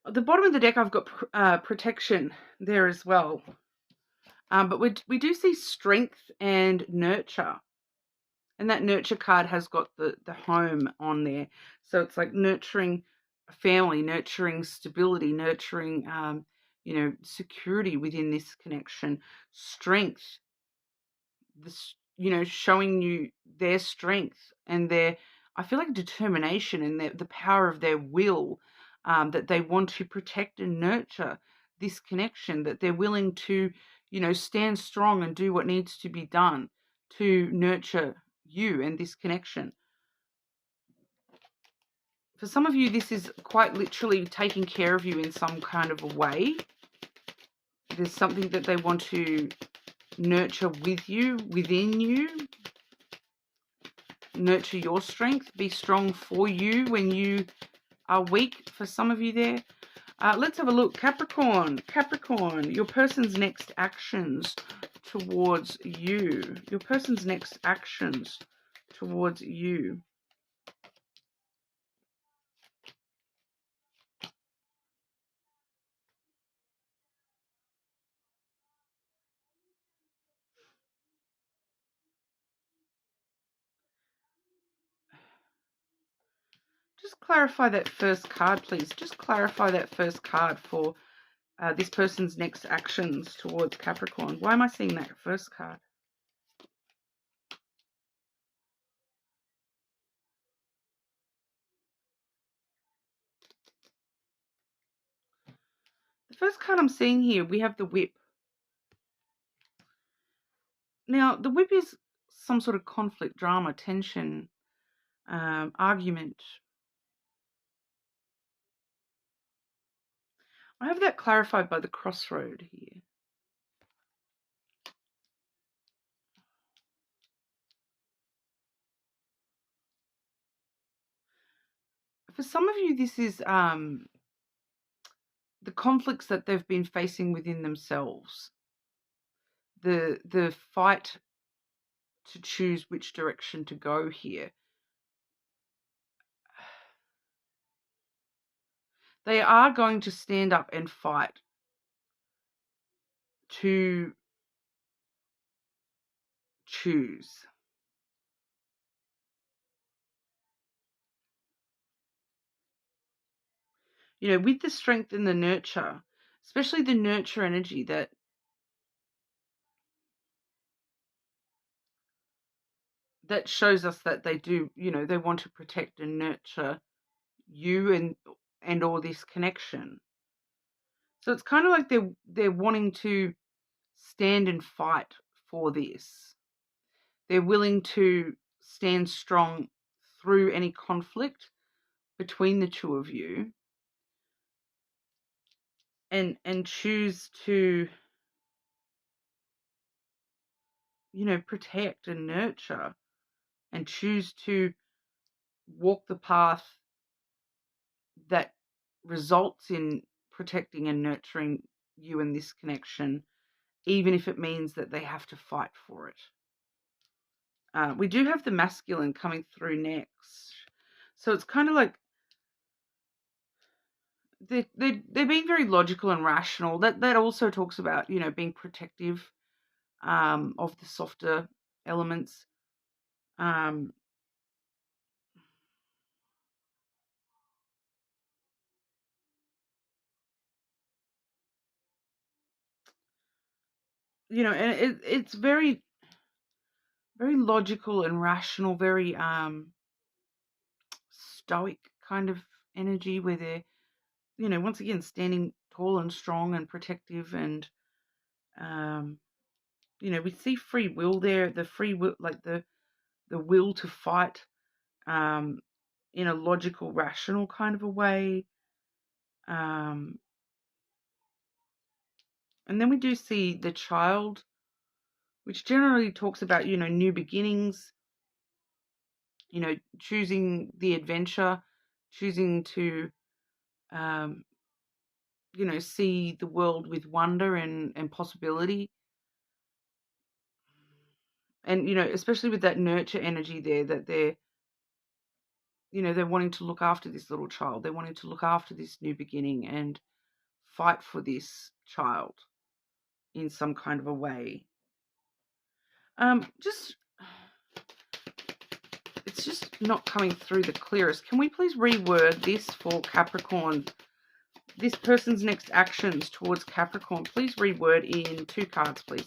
At the bottom of the deck, I've got protection there as well. But we do see strength and nurture. And that nurture card has got the home on there. So it's like nurturing a family, nurturing stability, nurturing, security within this connection, strength, this, showing you their strength and their, I feel like determination and the power of their will, that they want to protect and nurture this connection, that they're willing to, stand strong and do what needs to be done to nurture you and this connection. For some of you, this is quite literally taking care of you in some kind of a way. There's something that they want to nurture with you, within you. Nurture your strength. Be strong for you when you are weak, for some of you there. Let's have a look. Capricorn, your person's next actions towards you. Your person's next actions towards you. Just clarify that first card, please. Just clarify that first card for this person's next actions towards Capricorn. Why am I seeing that first card? The first card I'm seeing here, we have the Whip. Now, the Whip is some sort of conflict, drama, tension, argument. I have that clarified by the Crossroad here. For some of you, this is the conflicts that they've been facing within themselves. The fight to choose which direction to go here. They are going to stand up and fight to choose. With the strength and the nurture, especially the nurture energy that shows us that they do, they want to protect and nurture you and all this connection. So it's kind of like they're wanting to stand and fight for this. They're willing to stand strong through any conflict between the two of you and choose to, protect and nurture and choose to walk the path that results in protecting and nurturing you and this connection, even if it means that they have to fight for it. We do have the masculine coming through next. So it's kind of like they're being very logical and rational. That also talks about, being protective of the softer elements. And it's very, very logical and rational, very stoic kind of energy where they're, once again, standing tall and strong and protective and, we see free will there, the free will, like the will to fight in a logical, rational kind of a way. And then we do see the Child, which generally talks about, new beginnings, choosing the adventure, choosing to you know, see the world with wonder and possibility. And, you know, especially with that nurture energy there, that they're, you know, they're wanting to look after this little child. They're wanting to look after this new beginning and fight for this child in some kind of a way. Just, it's just not coming through the clearest. Can we please reword this for Capricorn? This person's next actions towards Capricorn. Please reword in 2 cards, please.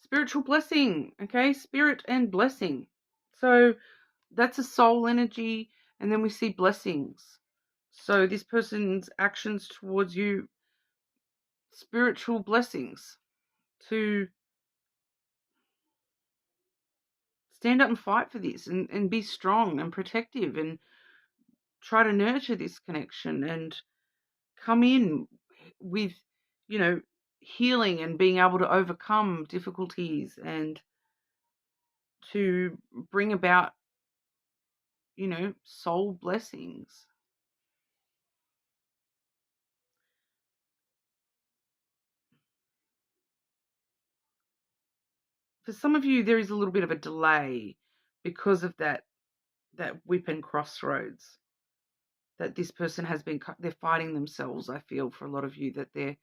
Spiritual blessing, okay? Spirit and blessing. So that's a soul energy, and then we see blessings. So this person's actions towards you, spiritual blessings, to stand up and fight for this and be strong and protective and try to nurture this connection and come in with, you know, healing and being able to overcome difficulties and to bring about, you know, soul blessings. For some of you, there is a little bit of a delay because of that whip and crossroads that this person has been, they're fighting themselves. I feel for a lot of you that they've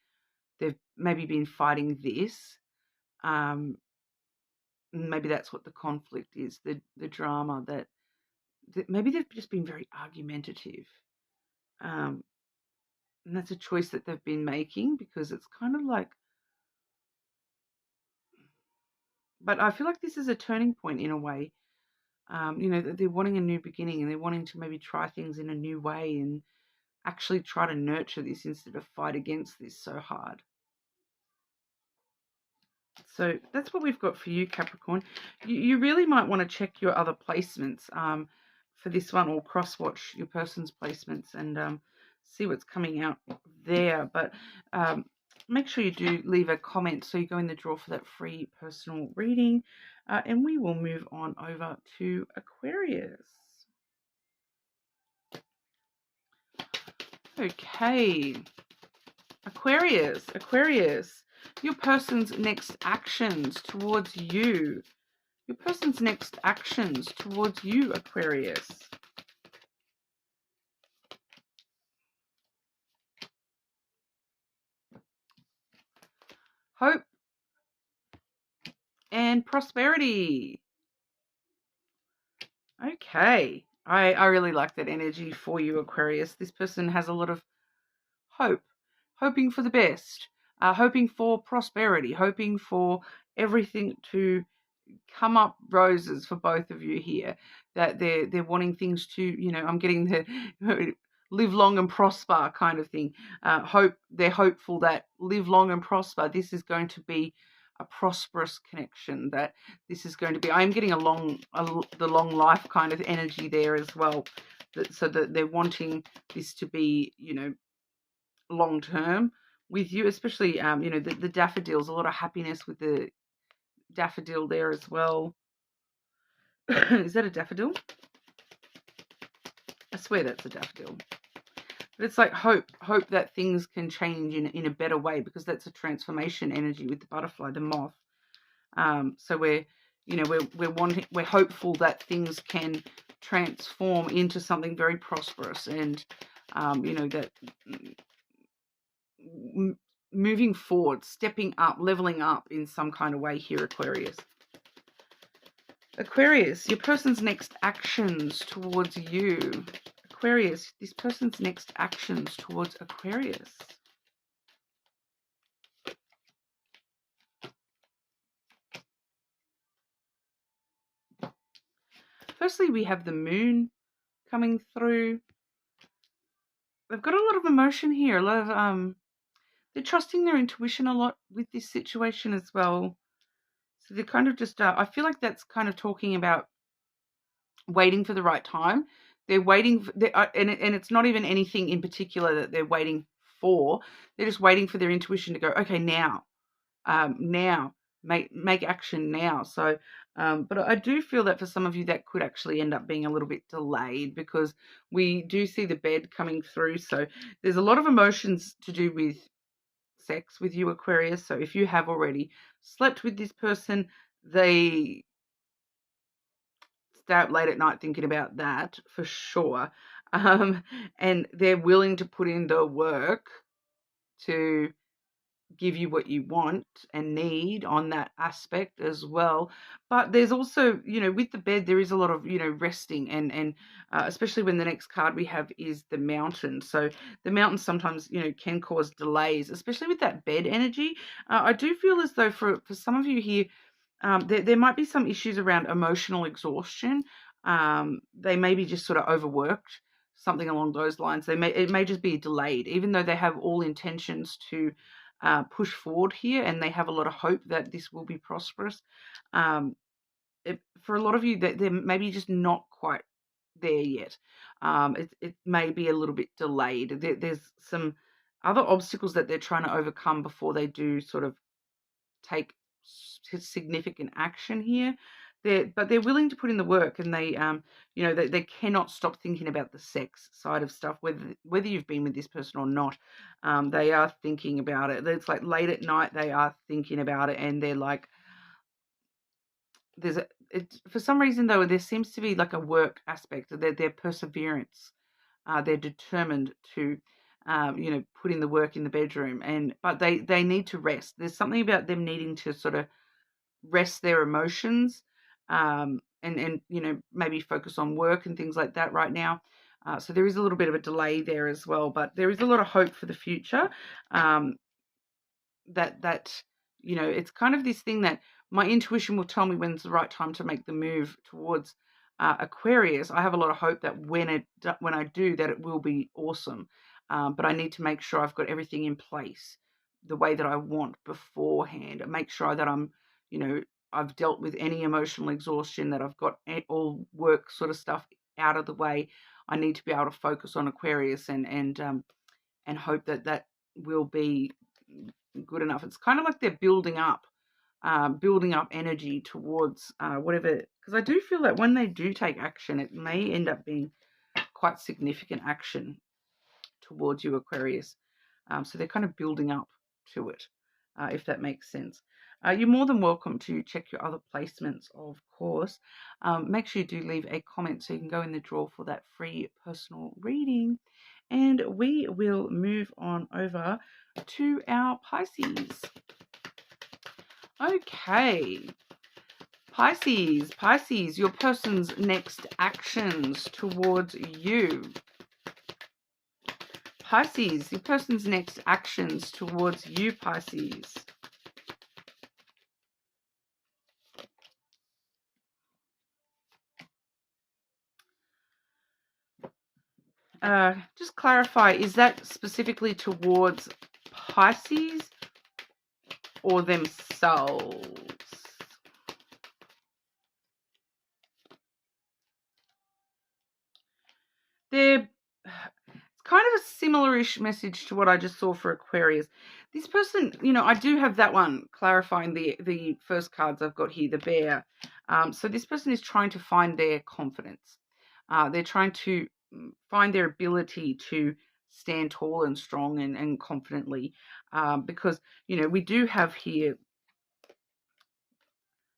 maybe been fighting this. Maybe that's what the conflict is, the drama, that maybe they've just been very argumentative. And that's a choice that they've been making, because it's kind of like, but I feel like this is a turning point in a way. You know, that they're wanting a new beginning and they're wanting to maybe try things in a new way and actually try to nurture this instead of fight against this so hard. So that's what we've got for you, Capricorn. You really might want to check your other placements for this one, or cross-watch your person's placements and see what's coming out there. But make sure you do leave a comment so you go in the draw for that free personal reading. And we will move on over to Aquarius. Okay. Aquarius, your person's next actions towards you. Your person's next actions towards you, Aquarius. Hope and prosperity. Okay. I really like that energy for you, Aquarius. This person has a lot of hope, hoping for the best, hoping for prosperity, hoping for everything to come up roses for both of you here. That they're wanting things to, you know, I'm getting the live long and prosper kind of thing. They're hopeful that live long and prosper. This is going to be a prosperous connection. That this is going to be. I'm getting the long life kind of energy there as well. So that they're wanting this to be, you know, long term with you, especially you know, the daffodils. A lot of happiness with the daffodil there as well. Is that a daffodil? I swear that's a daffodil. But it's like hope that things can change in a better way, because that's a transformation energy with the butterfly, the moth. So we're, you know, we're hopeful that things can transform into something very prosperous, and you know, that moving forward, stepping up, leveling up in some kind of way here, Aquarius. Aquarius, your person's next actions towards you. Aquarius, this person's next actions towards Aquarius. Firstly, we have the moon coming through. They've got a lot of emotion here. A lot of they're trusting their intuition a lot with this situation as well. So they're kind of just I feel like that's kind of talking about waiting for the right time. They're waiting for, and it's not even anything in particular that they're waiting for. They're just waiting for their intuition to go, okay, now. make action now. So, but I do feel that for some of you that could actually end up being a little bit delayed, because we do see the bed coming through. So there's a lot of emotions to do with sex with you, Aquarius. So if you have already slept with this person, they stay up late at night thinking about that for sure. And they're willing to put in the work to give you what you want and need on that aspect as well. But there's also, with the bed, there is a lot of, resting, and especially when the next card we have is the mountain. So the mountain sometimes, can cause delays, especially with that bed energy. I do feel as though for some of you here, there might be some issues around emotional exhaustion. They may be just sort of overworked, something along those lines. It may just be delayed, even though they have all intentions to push forward here, and they have a lot of hope that this will be prosperous. For a lot of you, that they're maybe just not quite there yet. It may be a little bit delayed. There's some other obstacles that they're trying to overcome before they do sort of take significant action here. But they're willing to put in the work, and they cannot stop thinking about the sex side of stuff, whether you've been with this person or not. They are thinking about it. It's like late at night they are thinking about it, and they're like, for some reason though, there seems to be like a work aspect. Their perseverance. They're determined to put in the work in the bedroom, but they need to rest. There's something about them needing to sort of rest their emotions, and maybe focus on work and things like that right now. So there is a little bit of a delay there as well, but there is a lot of hope for the future. That it's kind of this thing that my intuition will tell me when it's the right time to make the move towards Aquarius. I have a lot of hope that when I do that, it will be awesome. But I need to make sure I've got everything in place the way that I want beforehand. Make sure that I'm, I've dealt with any emotional exhaustion, that I've got all work sort of stuff out of the way. I need to be able to focus on Aquarius and hope that will be good enough. It's kind of like they're building up energy towards whatever, because I do feel that when they do take action, it may end up being quite significant action towards you, Aquarius. So they're kind of building up to it, if that makes sense. You're more than welcome to check your other placements, of course. Make sure you do leave a comment so you can go in the draw for that free personal reading. And we will move on over to our Pisces. Okay. Pisces, your person's next actions towards you. Pisces, your person's next actions towards you, Pisces. Just clarify, is that specifically towards Pisces or themselves? It's kind of a similar-ish message to what I just saw for Aquarius. This person, I do have that one clarifying the first cards I've got here, the bear. So this person is trying to find their confidence. They're trying to find their ability to stand tall and strong and confidently, because, we do have here,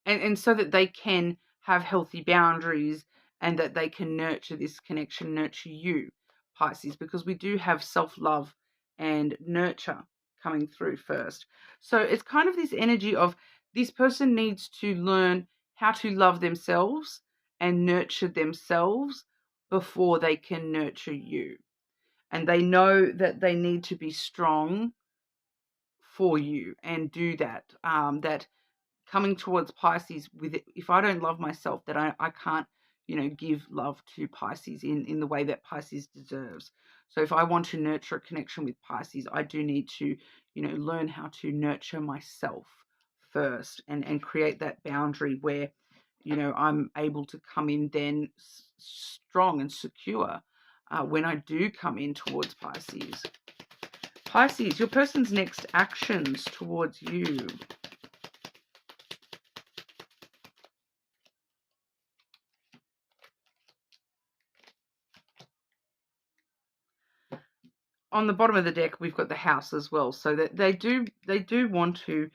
and so that they can have healthy boundaries and that they can nurture this connection, nurture you, Pisces, because we do have self-love and nurture coming through first. So it's kind of this energy of this person needs to learn how to love themselves and nurture themselves before they can nurture you. And they know that they need to be strong for you and do that. That coming towards Pisces with it, if I don't love myself, that I can't, give love to Pisces in the way that Pisces deserves. So if I want to nurture a connection with Pisces, I do need to, learn how to nurture myself first and create that boundary where, I'm able to come in then strong and secure when I do come in towards Pisces. Pisces, your person's next actions towards you. on the bottom of the deck, we've got the house as well, so that they do want to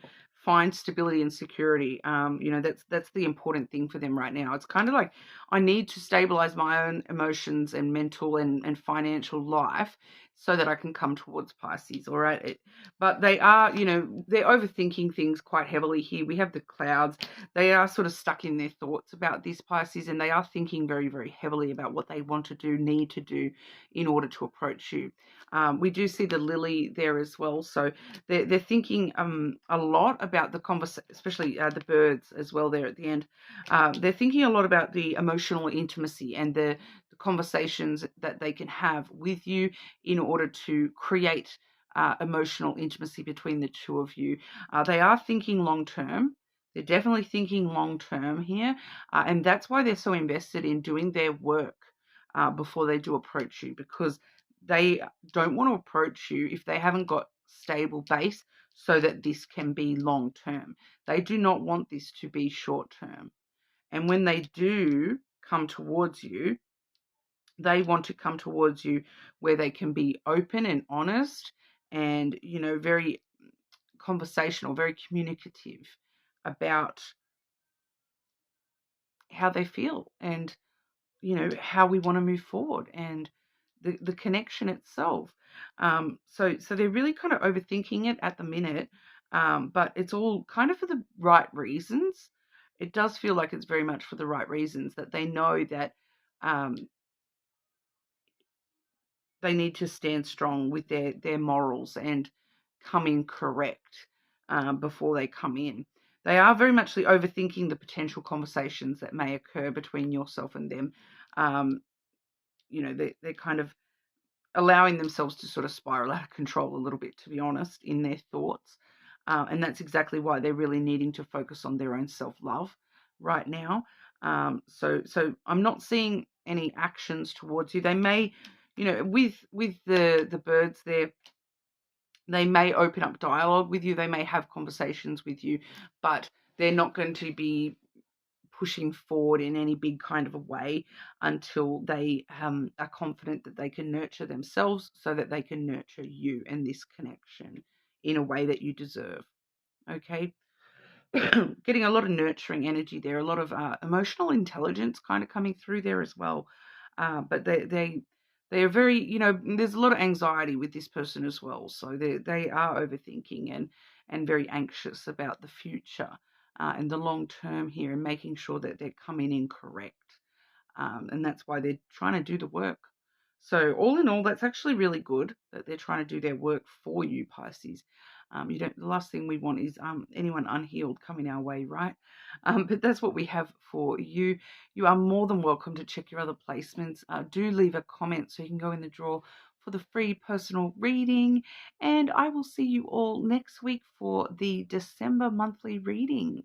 find stability and security. That's the important thing for them right now. It's kind of like, I need to stabilize my own emotions and mental and financial life so that I can come towards Pisces. All right. But they are, they're overthinking things quite heavily here. We have the clouds. They are sort of stuck in their thoughts about this, Pisces, and they are thinking very, very heavily about what they want to do, need to do in order to approach you. We do see the lily there as well. So they're thinking a lot about the conversation, especially the birds as well there at the end. They're thinking a lot about the emotional intimacy and the conversations that they can have with you in order to create emotional intimacy between the two of you. They are thinking long term. They're definitely thinking long term here. And that's why they're so invested in doing their work before they do approach you, because they don't want to approach you if they haven't got stable base so that this can be long term. They do not want this to be short term. And when they do come towards you, they want to come towards you where they can be open and honest and, very conversational, very communicative about how they feel and, how we want to move forward and the connection itself. So they're really kind of overthinking it at the minute, but it's all kind of for the right reasons. It does feel like it's very much for the right reasons, that they know that um, they need to stand strong with their morals and come in correct before they come in. They are very much overthinking the potential conversations that may occur between yourself and them. They're kind of allowing themselves to sort of spiral out of control a little bit, to be honest, in their thoughts. And that's exactly why they're really needing to focus on their own self-love right now. So I'm not seeing any actions towards you. They may, with the birds there, they may open up dialogue with you. They may have conversations with you, but they're not going to be pushing forward in any big kind of a way until they are confident that they can nurture themselves so that they can nurture you and this connection in a way that you deserve. Okay. Getting a lot of nurturing energy there, a lot of emotional intelligence kind of coming through there as well. But they are very, there's a lot of anxiety with this person as well. So they are overthinking and very anxious about the future and the long term here, and making sure that they're coming in correct. And that's why they're trying to do the work. So all in all, that's actually really good that they're trying to do their work for you, Pisces. The last thing we want is anyone unhealed coming our way, right? But that's what we have for you. You are more than welcome to check your other placements. Do leave a comment so you can go in the draw for the free personal reading. And I will see you all next week for the December monthly readings.